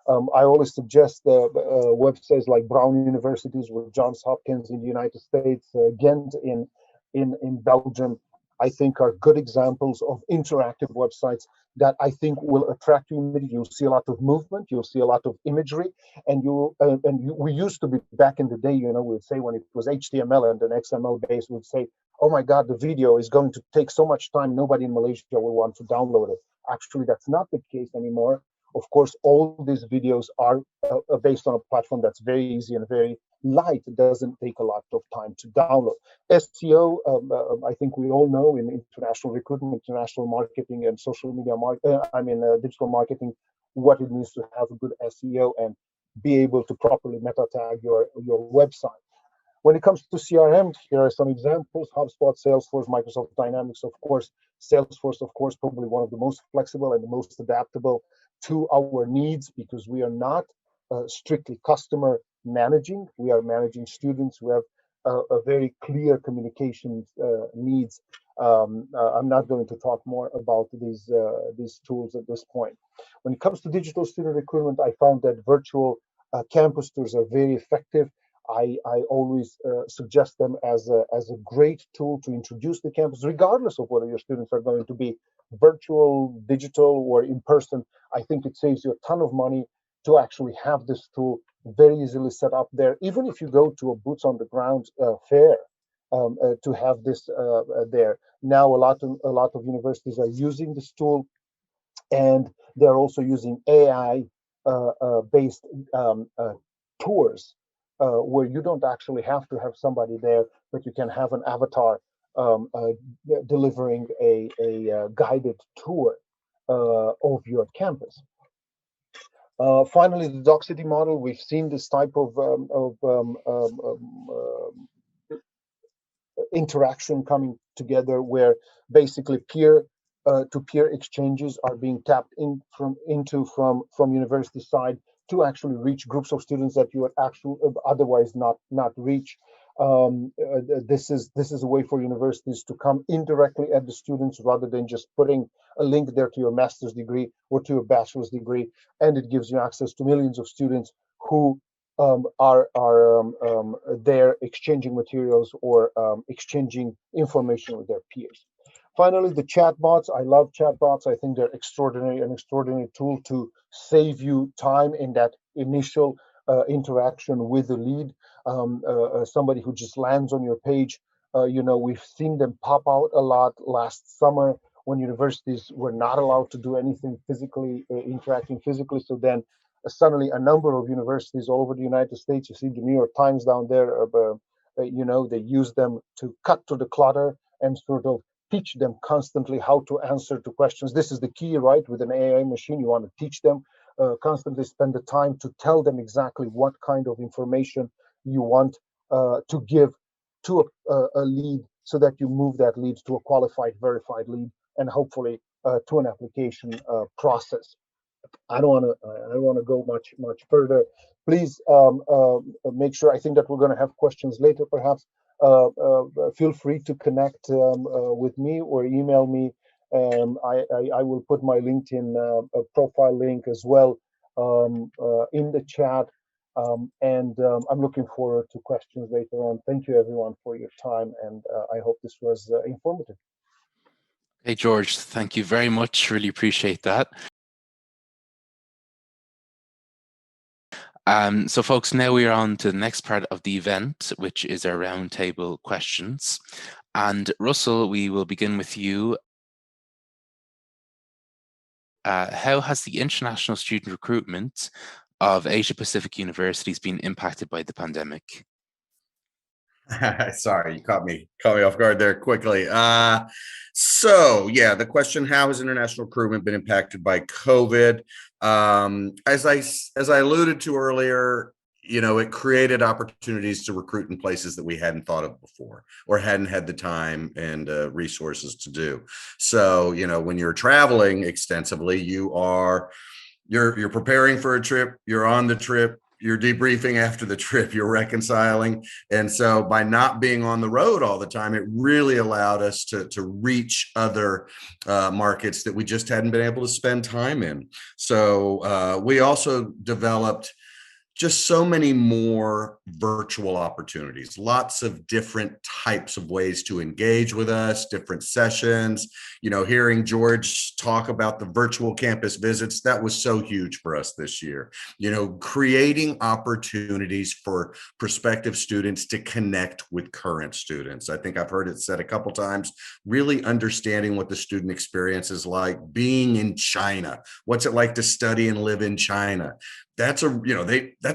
I always suggest websites like Brown Universities with Johns Hopkins in the United States, Ghent in Belgium, I think are good examples of interactive websites that I think will attract you immediately. You'll see a lot of movement, you'll see a lot of imagery, and we used to be back in the day, we'd say when it was HTML and an XML base, we'd say, oh my God, the video is going to take so much time, nobody in Malaysia will want to download it. Actually, that's not the case anymore. Of course, all these videos are based on a platform that's very easy and very light. It doesn't take a lot of time to download. SEO, I think we all know in international recruitment, international marketing, and social media digital marketing, what it means to have a good SEO and be able to properly meta tag your website. When it comes to CRM, here are some examples: HubSpot, Salesforce, Microsoft Dynamics, of course. Salesforce, of course, probably one of the most flexible and the most adaptable to our needs, because we are not strictly customer managing. We are managing students who have a very clear communication needs. I'm not going to talk more about these tools at this point. When it comes to digital student recruitment, I found that virtual campus tours are very effective. I always suggest them as a great tool to introduce the campus, regardless of whether your students are going to be virtual, digital, or in person. I think it saves you a ton of money to actually have this tool very easily set up there. Even if you go to a boots on the ground fair, to have this there. Now, a lot of universities are using this tool, and they're also using AI based tours. Where you don't actually have to have somebody there, but you can have an avatar delivering a guided tour of your campus. Finally, the Docsity model. We've seen this type of interaction coming together, where basically peer-to-peer exchanges are being tapped into from university side to actually reach groups of students that you would actually otherwise not reach. This is a way for universities to come indirectly at the students rather than just putting a link there to your master's degree or to your bachelor's degree, and it gives you access to millions of students who are there exchanging materials or exchanging information with their peers. Finally, the chatbots. I love chatbots. I think they're an extraordinary tool to save you time in that initial interaction with the lead. Somebody who just lands on your page. We've seen them pop out a lot last summer when universities were not allowed to do anything physically, interacting physically. So then suddenly a number of universities all over the United States, you see the New York Times down there, they use them to cut to the clutter and sort of teach them constantly how to answer to questions. This is the key, right? With an AI machine, you want to teach them, constantly spend the time to tell them exactly what kind of information you want to give to a lead, so that you move that lead to a qualified, verified lead, and hopefully to an application process. I don't want to go much further. Please make sure. I think that we're going to have questions later, perhaps. Feel free to connect with me or email me. I will put my LinkedIn profile link as well in the chat. I'm looking forward to questions later on. Thank you, everyone, for your time, and I hope this was informative. Hey, George, thank you very much. Really appreciate that. So folks, now we are on to the next part of the event, which is our roundtable questions. And Russell, we will begin with you. How has the international student recruitment of Asia Pacific universities been impacted by the pandemic? Sorry, you caught me off guard there quickly. So yeah, the question, how has international recruitment been impacted by COVID? As I alluded to earlier, it created opportunities to recruit in places that we hadn't thought of before, or hadn't had the time and resources to do. So, when you're traveling extensively, you're preparing for a trip, you're on the trip, you're debriefing after the trip, you're reconciling. And so by not being on the road all the time, it really allowed us to reach other markets that we just hadn't been able to spend time in. So we also developed just so many more virtual opportunities, lots of different types of ways to engage with us, different sessions. Hearing George talk about the virtual campus visits, that was so huge for us this year. Creating opportunities for prospective students to connect with current students. I think I've heard it said a couple times, really understanding what the student experience is like, being in China. What's it like to study and live in China? That's a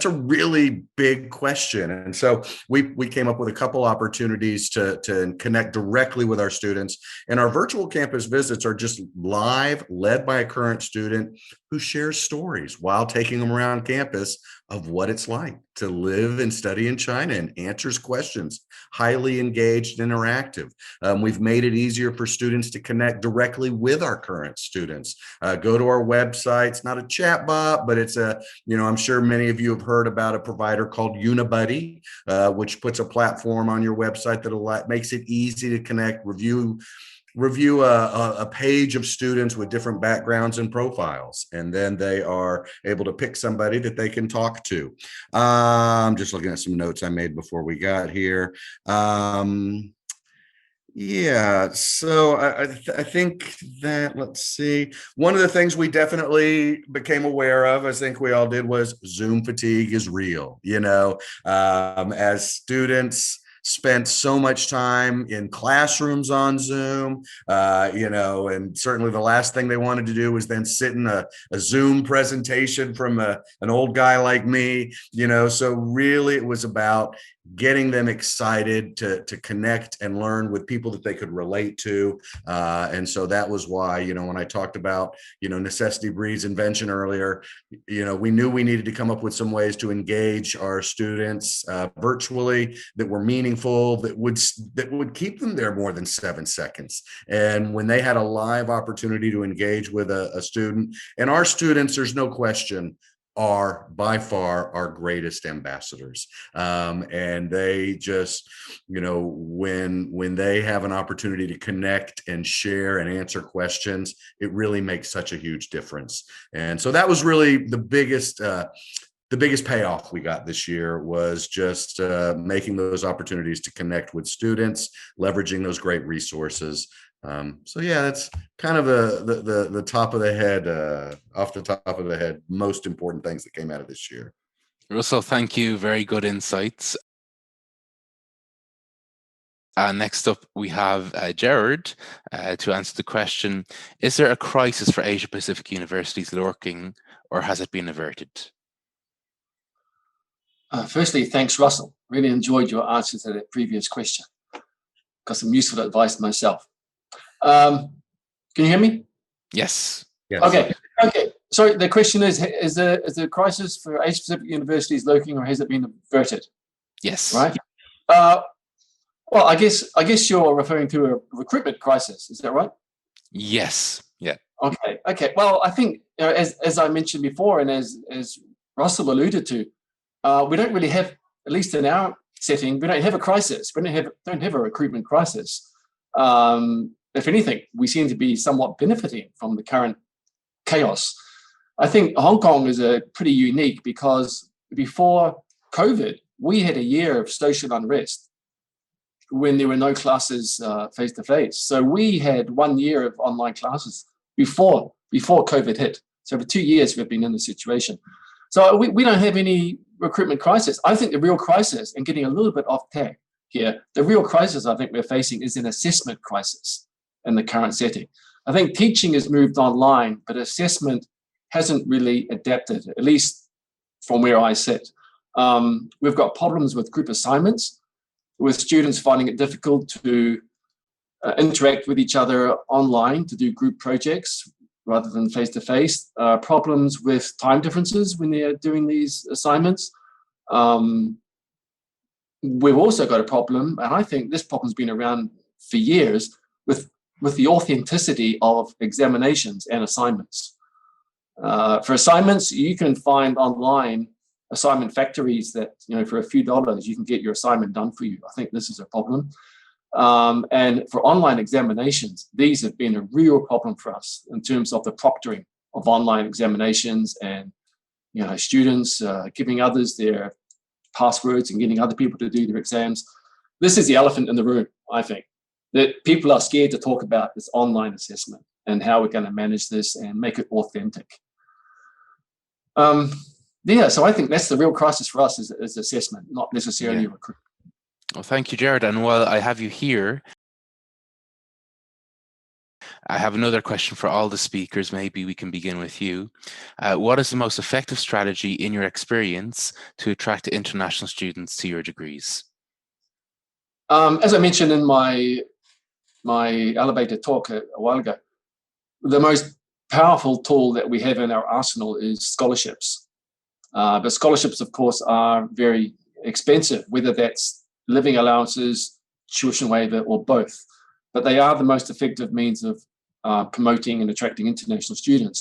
really big question. And so we came up with a couple opportunities to connect directly with our students. And our virtual campus visits are just live, led by a current student who shares stories while taking them around campus of what it's like to live and study in China, and answers questions, highly engaged, interactive. We've made it easier for students to connect directly with our current students. Go to our website. It's not a chat bot, but it's I'm sure many of you have heard about a provider called Unibuddy, which puts a platform on your website that makes it easy to connect, review a page of students with different backgrounds and profiles, and then they are able to pick somebody that they can talk to. I'm just looking at some notes I made before we got here. Yeah, so I think that, let's see, one of the things we definitely became aware of, I think we all did, was Zoom fatigue is real. As students spent so much time in classrooms on Zoom, and certainly the last thing they wanted to do was then sit in a Zoom presentation from an old guy like me, so really it was about getting them excited to connect and learn with people that they could relate to. And so that was why, when I talked about, necessity breeds invention earlier, we knew we needed to come up with some ways to engage our students virtually that were meaningful, that would keep them there more than 7 seconds. And when they had a live opportunity to engage with a student, and our students, there's no question, are by far our greatest ambassadors. And they just, when they have an opportunity to connect and share and answer questions, it really makes such a huge difference. And so that was really the biggest payoff we got this year, was just making those opportunities to connect with students, leveraging those great resources. So yeah, that's kind of the top of the head, off the top of the head, most important things that came out of this year. Russell, thank you. Very good insights. Next up, we have Gerard to answer the question, is there a crisis for Asia Pacific universities lurking, or has it been averted? Firstly, thanks, Russell. Really enjoyed your answer to that previous question. Got some useful advice myself. Can you hear me? Yes. Okay. So the question is the crisis for Asia Pacific universities lurking, or has it been averted? Yes. Right. Well, I guess you're referring to a recruitment crisis. Is that right? Yes. Yeah. Okay. Well, I think as I mentioned before, and as Russell alluded to, we don't really have, at least in our setting, we don't have a crisis. We don't have a recruitment crisis. If anything, we seem to be somewhat benefiting from the current chaos. I think Hong Kong is pretty unique because before COVID, we had a year of social unrest when there were no classes face-to-face. So we had 1 year of online classes before COVID hit. So for 2 years, we've been in this situation. So we don't have any recruitment crisis. I think the real crisis, and getting a little bit off tack here, the real crisis I think we're facing is an assessment crisis in the current setting. I think teaching has moved online, but assessment hasn't really adapted, at least from where I sit. We've got problems with group assignments, with students finding it difficult to interact with each other online to do group projects rather than face-to-face. Problems with time differences when they're doing these assignments. We've also got a problem, and I think this problem's been around for years, with the authenticity of examinations and assignments. For assignments, you can find online assignment factories that, for a few dollars, you can get your assignment done for you. I think this is a problem. And for online examinations, these have been a real problem for us in terms of the proctoring of online examinations and, students giving others their passwords and getting other people to do their exams. This is the elephant in the room, I think, that people are scared to talk about this online assessment and how we're going to manage this and make it authentic. So I think that's the real crisis for us is assessment, not necessarily recruitment. Well, thank you, Jared. And while I have you here, I have another question for all the speakers. Maybe we can begin with you. What is the most effective strategy in your experience to attract international students to your degrees? As I mentioned in my elevator talk a while ago, the most powerful tool that we have in our arsenal is scholarships. But scholarships, of course, are very expensive, whether that's living allowances, tuition waiver, or both. But they are the most effective means of promoting and attracting international students.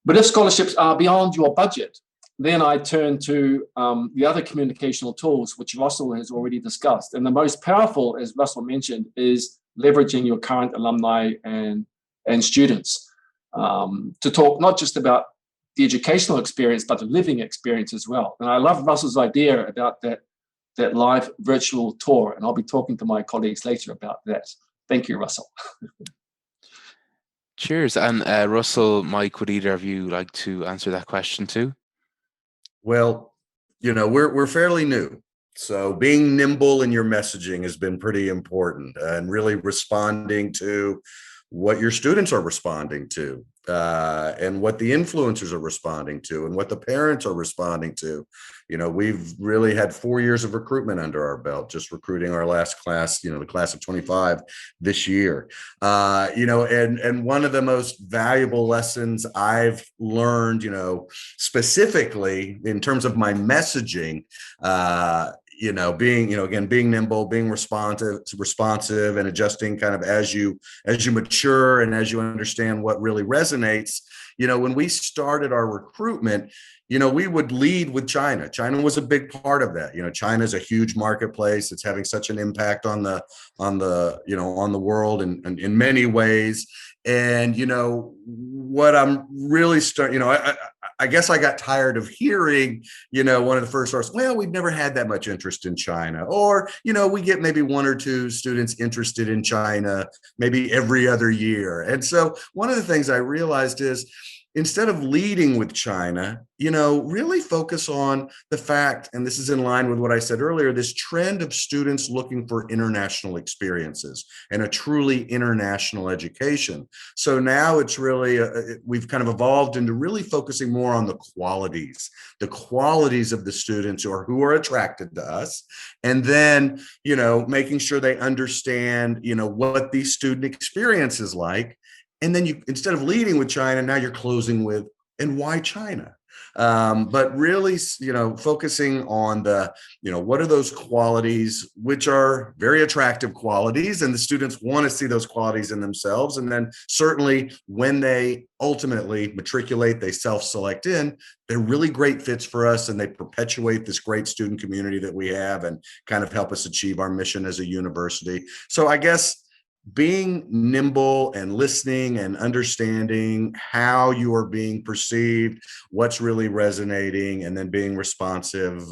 But if scholarships are beyond your budget, then I turn to the other communicational tools, which Russell has already discussed. And the most powerful, as Russell mentioned, is leveraging your current alumni and students to talk not just about the educational experience, but the living experience as well. And I love Russell's idea about that live virtual tour, and I'll be talking to my colleagues later about that. Thank you, Russell. Cheers. And Russell, Mike, would either of you like to answer that question too? Well, we're fairly new. So being nimble in your messaging has been pretty important, and really responding to what your students are responding to, and what the influencers are responding to, and what the parents are responding to. We've really had 4 years of recruitment under our belt, just recruiting our last class, the class of 25 this year. And one of the most valuable lessons I've learned, specifically in terms of my messaging, being nimble, being responsive and adjusting kind of as you mature and as you understand what really resonates. When we started our recruitment, we would lead with China. China was a big part of that. China is a huge marketplace. It's having such an impact on the world and in many ways. And, what I'm really I guess I got tired of hearing, one of the first sources, well, we've never had that much interest in China. Or, we get maybe 1 or 2 students interested in China, maybe every other year. And so one of the things I realized is, instead of leading with China, really focus on the fact, and this is in line with what I said earlier, this trend of students looking for international experiences and a truly international education. So now it's really, we've kind of evolved into really focusing more on the qualities of the students who are attracted to us. And then, making sure they understand, what the student experience is like. And then instead of leading with China, now you're closing with, and why China? But really, focusing on the, what are those qualities, which are very attractive qualities, and the students want to see those qualities in themselves. And then certainly when they ultimately matriculate, they self-select in, they're really great fits for us, and they perpetuate this great student community that we have and kind of help us achieve our mission as a university. So I guess being nimble and listening and understanding how you are being perceived, what's really resonating, and then being responsive.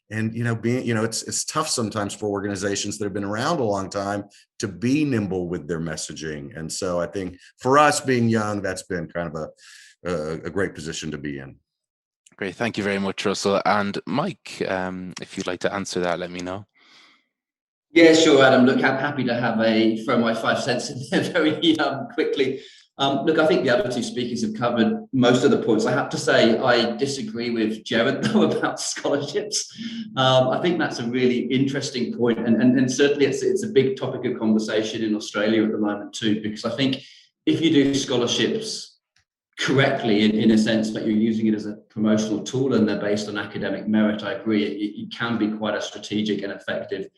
And being, it's tough sometimes for organizations that have been around a long time to be nimble with their messaging. And so I think for us being young, that's been kind of a great position to be in. Great, thank you very much, Russell. And Mike, if you'd like to answer that, let me know. Yeah, sure, Adam. Look, I'm happy to throw my 5 cents in there very quickly. Look, I think the other two speakers have covered most of the points. I have to say, I disagree with Jared, though, about scholarships. I think that's a really interesting point, and certainly it's a big topic of conversation in Australia at the moment too, because I think if you do scholarships correctly, in a sense that you're using it as a promotional tool and they're based on academic merit, I agree, it can be quite a strategic and effective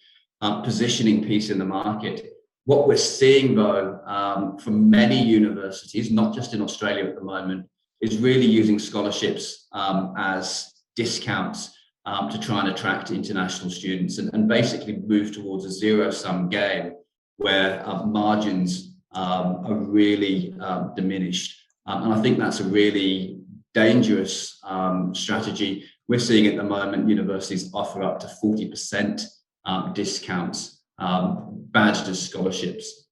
positioning piece in the market. What we're seeing, though, from many universities, not just in Australia at the moment, is really using scholarships as discounts to try and attract international students and basically move towards a zero-sum game where margins are really diminished. And I think that's a really dangerous strategy. We're seeing at the moment universities offer up to 40% discounts badged as scholarships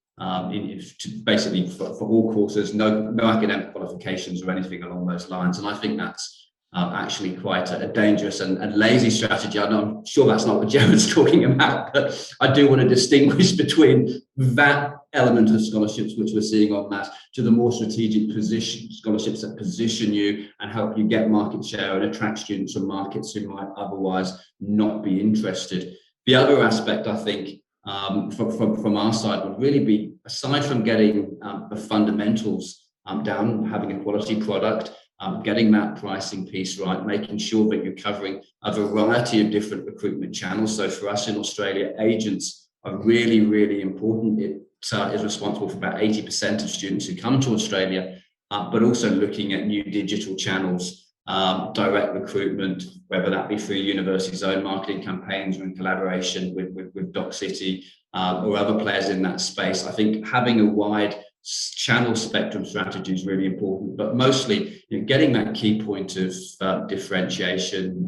basically for all courses, no academic qualifications or anything along those lines. And I think that's actually quite a dangerous and lazy strategy. I'm sure that's not what Jared's talking about, but I do want to distinguish between that element of scholarships, which we're seeing en masse, to the more strategic scholarships that position you and help you get market share and attract students from markets who might otherwise not be interested. The other aspect, I think, from our side would really be, aside from getting the fundamentals down, having a quality product, getting that pricing piece right, making sure that you're covering a variety of different recruitment channels. So for us in Australia, agents are really, really important. It is responsible for about 80% of students who come to Australia, but also looking at new digital channels, direct recruitment, whether that be through university's own marketing campaigns or in collaboration with Docsity or other players in that space. I think having a wide channel spectrum strategy is really important, but mostly getting that key point of differentiation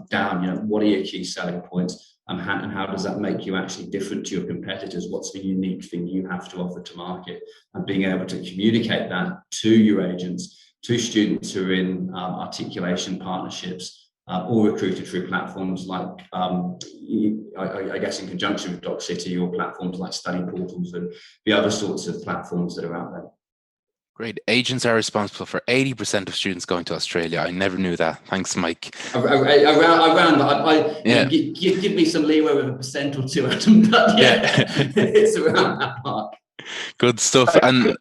down. What are your key selling points, and how does that make you actually different to your competitors? What's the unique thing you have to offer to market, and being able to communicate that to your agents, to students who are in articulation partnerships or recruited through platforms like, I guess in conjunction with Docsity, or platforms like study portals and the other sorts of platforms that are out there. Great. Agents are responsible for 80% of students going to Australia. I never knew that. Thanks, Mike. Around that, yeah. Give me some leeway with a percent or two, Adam, but yeah. It's around that mark. Good stuff. Can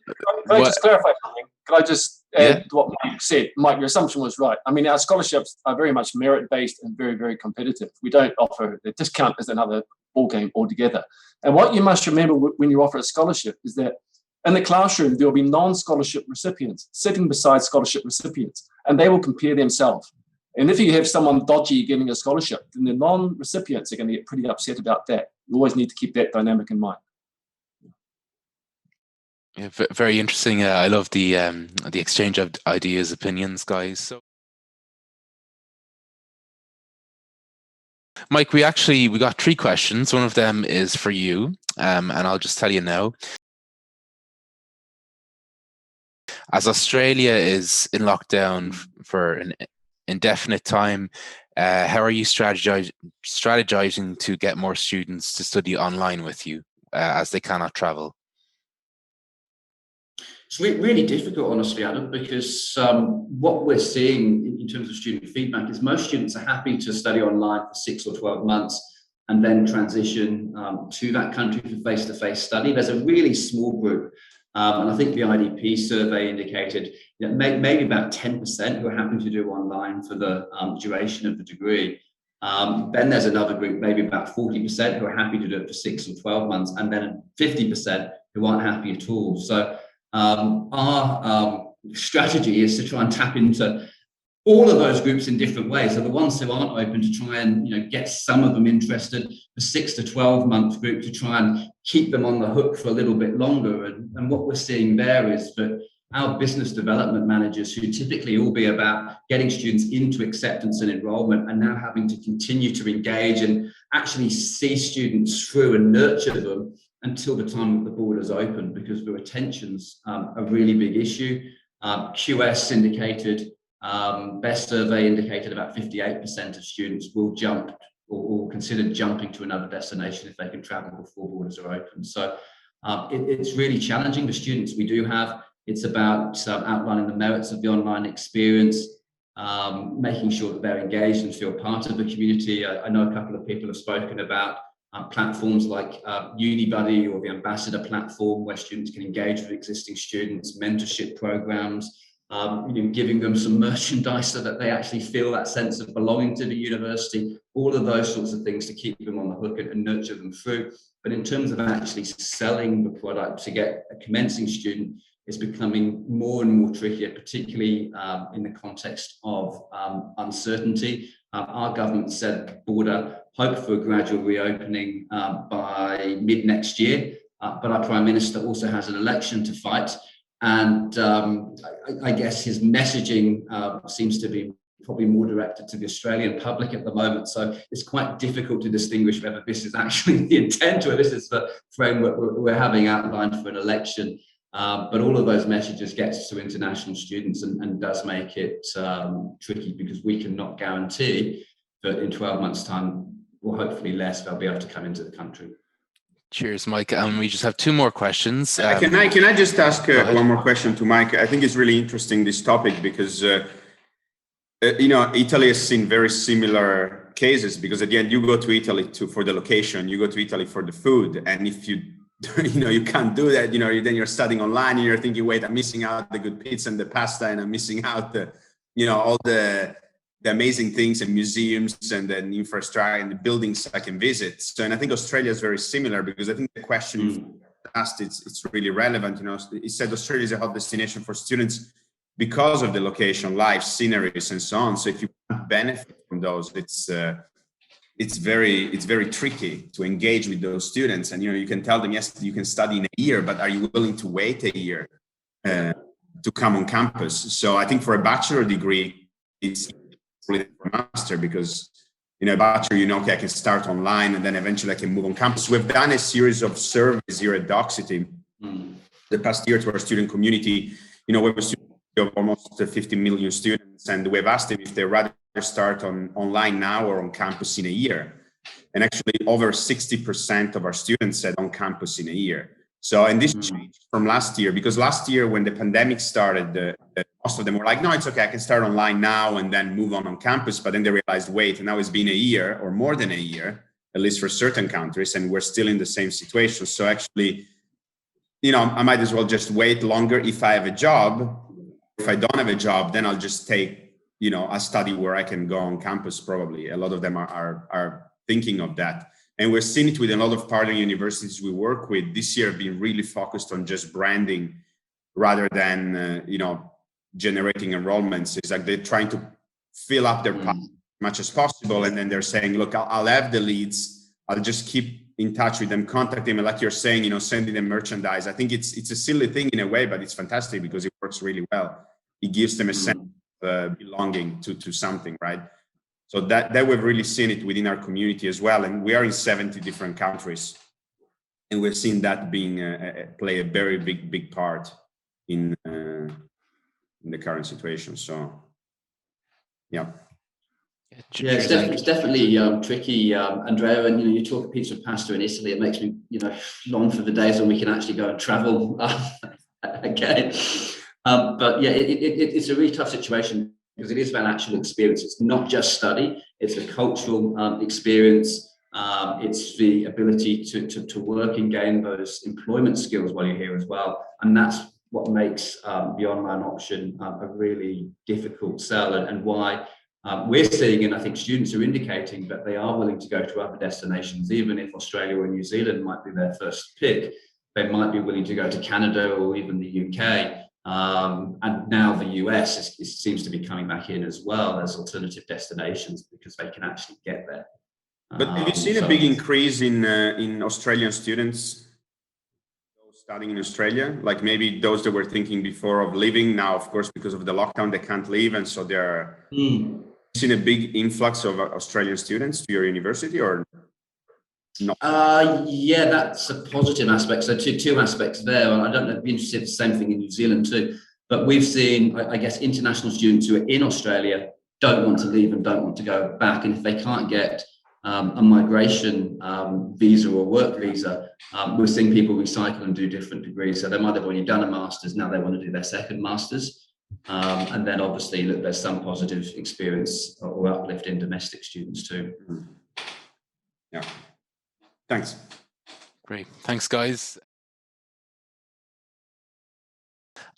I just clarify something? Can I just add to what Mike said? Mike, your assumption was right. I mean, our scholarships are very much merit-based and very, very competitive. We don't offer a discount as another ballgame altogether. And what you must remember when you offer a scholarship is that in the classroom, there will be non-scholarship recipients sitting beside scholarship recipients, and they will compare themselves. And if you have someone dodgy getting a scholarship, then the non-recipients are going to get pretty upset about that. You always need to keep that dynamic in mind. Yeah, very interesting. I love the exchange of ideas, opinions, guys. So, Mike, we got 3 questions. One of them is for you, and I'll just tell you now. As Australia is in lockdown for an indefinite time, how are you strategizing to get more students to study online with you as they cannot travel? It's really difficult, honestly, Adam, because what we're seeing in terms of student feedback is most students are happy to study online for 6 or 12 months and then transition to that country for face-to-face study. There's a really small group And I think the IDP survey indicated maybe about 10% who are happy to do online for the duration of the degree. Then there's another group, maybe about 40% who are happy to do it for 6 or 12 months, and then 50% who aren't happy at all. So our strategy is to try and tap into all of those groups in different ways. So the ones who aren't open, to try and get some of them interested, the 6 to 12 month group to try and keep them on the hook for a little bit longer. And what we're seeing there is that our business development managers, who typically all be about getting students into acceptance and enrollment, are now having to continue to engage and actually see students through and nurture them until the time that the borders open, because the retention's a really big issue. QS indicated, best survey indicated about 58% of students will jump or consider jumping to another destination if they can travel before borders are open. So it's really challenging. The students we do have, it's about outlining the merits of the online experience, making sure that they're engaged and feel part of the community. I know a couple of people have spoken about platforms like UniBuddy or the Ambassador platform, where students can engage with existing students, mentorship programs, giving them some merchandise so that they actually feel that sense of belonging to the university, all of those sorts of things to keep them on the hook and nurture them through. But in terms of actually selling the product to get a commencing student, it's becoming more and more trickier, particularly in the context of uncertainty. Our government said border hope for a gradual reopening by mid next year, but our Prime Minister also has an election to fight. And I guess his messaging seems to be probably more directed to the Australian public at the moment. So it's quite difficult to distinguish whether this is actually the intent or this is the framework we're having outlined for an election. But all of those messages gets to international students and does make it tricky, because we cannot guarantee that in 12 months' time, or hopefully less, they'll be able to come into the country. Cheers, Mike. We just have 2 more questions. Can I just ask one more question to Mike? I think it's really interesting, this topic, because Italy has seen very similar cases, because at the end you go to Italy for the location, you go to Italy for the food, and if you you can't do that, then you're studying online and you're thinking, wait, I'm missing out the good pizza and the pasta, and I'm missing out the all the amazing things and museums and then infrastructure and the buildings I can visit. So, and I think Australia is very similar, because I think the question asked, it's really relevant. It said Australia is a hot destination for students because of the location, life, sceneries, and so on. So if you can't benefit from those, it's very tricky to engage with those students. And you can tell them, yes, you can study in a year, but are you willing to wait a year to come on campus? So I think for a bachelor degree, it's really for a master, because a bachelor, okay, I can start online and then eventually I can move on campus. We've done a series of surveys here at Docsity the past year to our student community. We have a student of almost 50 million students, and we've asked them if they'd rather start online now or on campus in a year. And actually over 60% of our students said on campus in a year. So, and this changed from last year, because last year when the pandemic started, most of them were like, no, it's okay, I can start online now and then move on campus. But then they realized, wait, now it's been a year or more than a year, at least for certain countries, and we're still in the same situation. So actually, I might as well just wait longer if I have a job. If I don't have a job, then I'll just take, a study where I can go on campus. Probably a lot of them are thinking of that. And we're seeing it with a lot of partner universities we work with. This year have been really focused on just branding rather than, generating enrollments. It's like they're trying to fill up their pipe as much as possible. And then they're saying, look, I'll have the leads. I'll just keep in touch with them, contact them. And like you're saying, sending them merchandise. I think it's a silly thing in a way, but it's fantastic because it works really well. It gives them a sense of belonging to something, right? So that we've really seen it within our community as well. And we are in 70 different countries. And we've seen that being play a very big part in the current situation. So, yeah. Yeah, it's definitely tricky, Andrea. And you talk of pizza and pasta in Italy. It makes me, long for the days when we can actually go and travel again. But yeah, it's a really tough situation because it is about actual experience. It's not just study; it's a cultural experience. It's the ability to work and gain those employment skills while you're here as well. And that's what makes the online option a really difficult sell, and why we're seeing, and I think students are indicating that they are willing to go to other destinations, even if Australia or New Zealand might be their first pick. They might be willing to go to Canada or even the UK. And now the US seems to be coming back in as well as alternative destinations because they can actually get there. But have you seen a big increase in Australian students studying in Australia? Like maybe those that were thinking before of leaving, now, of course, because of the lockdown, they can't leave. And so they're seen a big influx of Australian students to your university, or no? Yeah, that's a positive aspect. So two aspects there. I don't know, I'd be interested in the same thing in New Zealand too. But we've seen, I guess, international students who are in Australia don't want to leave and don't want to go back. And if they can't get a migration visa or work visa, we're seeing people recycle and do different degrees. So they might have already done a master's, now they want to do their second master's. And then obviously look, there's some positive experience or uplift in domestic students too. Yeah. Thanks. Great. Thanks, guys.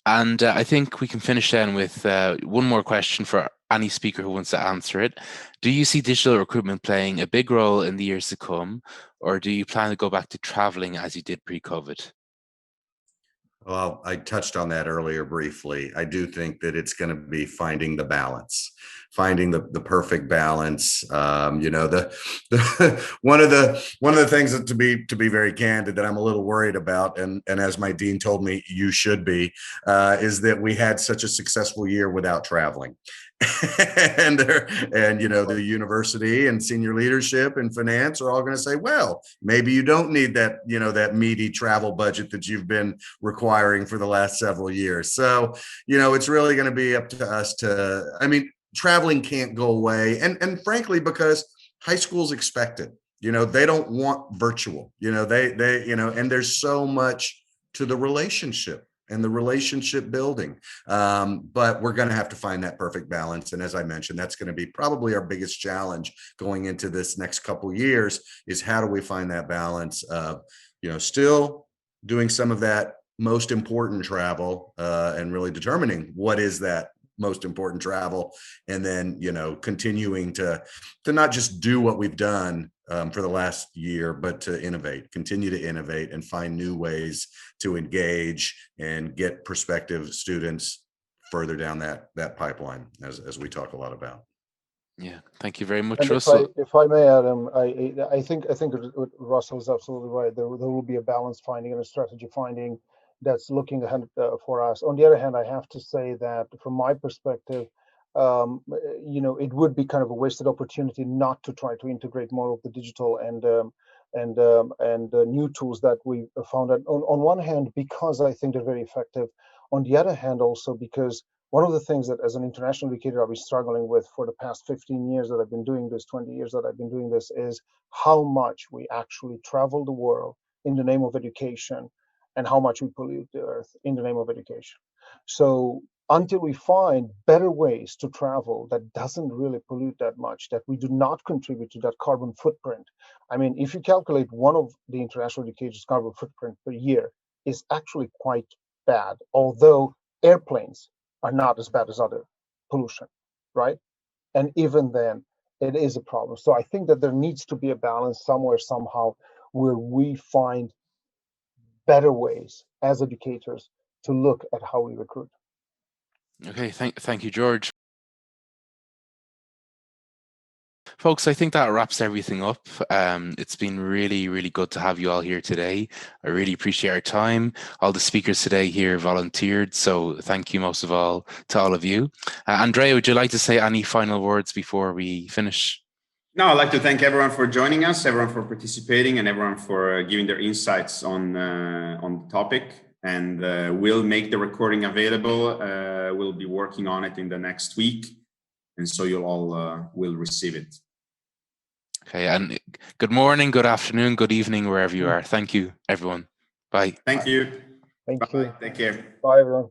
And I think we can finish then with one more question for any speaker who wants to answer it. Do you see digital recruitment playing a big role in the years to come, or do you plan to go back to traveling as you did pre-COVID? Well, I touched on that earlier briefly. I do think that it's going to be finding the balance, finding the perfect balance. You know, one of the things that, to be very candid, that I'm a little worried about, and as my dean told me, you should be, is that we had such a successful year without traveling. and you know, the university and senior leadership and finance are all going to say, well, maybe you don't need that, you know, that meaty travel budget that you've been requiring for the last several years. So, you know, it's really going to be up to us to, I mean, traveling can't go away. And frankly, because high schools expect it, you know, they don't want virtual, you know, they, you know, and there's so much to the relationship and the relationship building. But we're going to have to find that perfect balance. And as I mentioned, that's going to be probably our biggest challenge going into this next couple of years, is how do we find that balance of, you know, still doing some of that most important travel and really determining what is that most important travel, and then, you know, continuing to not just do what we've done for the last year, but to innovate, continue to innovate and find new ways to engage and get prospective students further down that pipeline, as we talk a lot about. Yeah, thank you very much, And Russell. if I may, Adam, I think Russell is absolutely right. There will be a balance finding and a strategy finding that's looking ahead for us. On the other hand, I have to say that from my perspective, you know, it would be kind of a wasted opportunity not to try to integrate more of the digital and new tools that we found. On one hand, because I think they're very effective. On the other hand, also because one of the things that as an international educator I've been struggling with for the past 15 years that I've been doing this, 20 years that I've been doing this, is how much we actually travel the world in the name of education, and how much we pollute the earth in the name of education. So until we find better ways to travel that doesn't really pollute that much, that we do not contribute to that carbon footprint. I mean, if you calculate one of the international educators' carbon footprint per year is actually quite bad, although airplanes are not as bad as other pollution, right? And even then, it is a problem. So I think that there needs to be a balance somewhere, somehow, where we find better ways as educators to look at how we recruit. Okay, thank you, George. Folks, I think that wraps everything up. It's been really, really good to have you all here today. I really appreciate our time. All the speakers today here volunteered, so thank you most of all to all of you. Andrea, would you like to say any final words before we finish? No, I'd like to thank everyone for joining us, everyone for participating, and everyone for giving their insights on the topic. And we'll make the recording available. We'll be working on it in the next week, and so you all will receive it. Okay, and good morning, good afternoon, good evening, wherever you are. Thank you, everyone. Bye. Thank you. Thank Bye. you. Take care. Bye, everyone.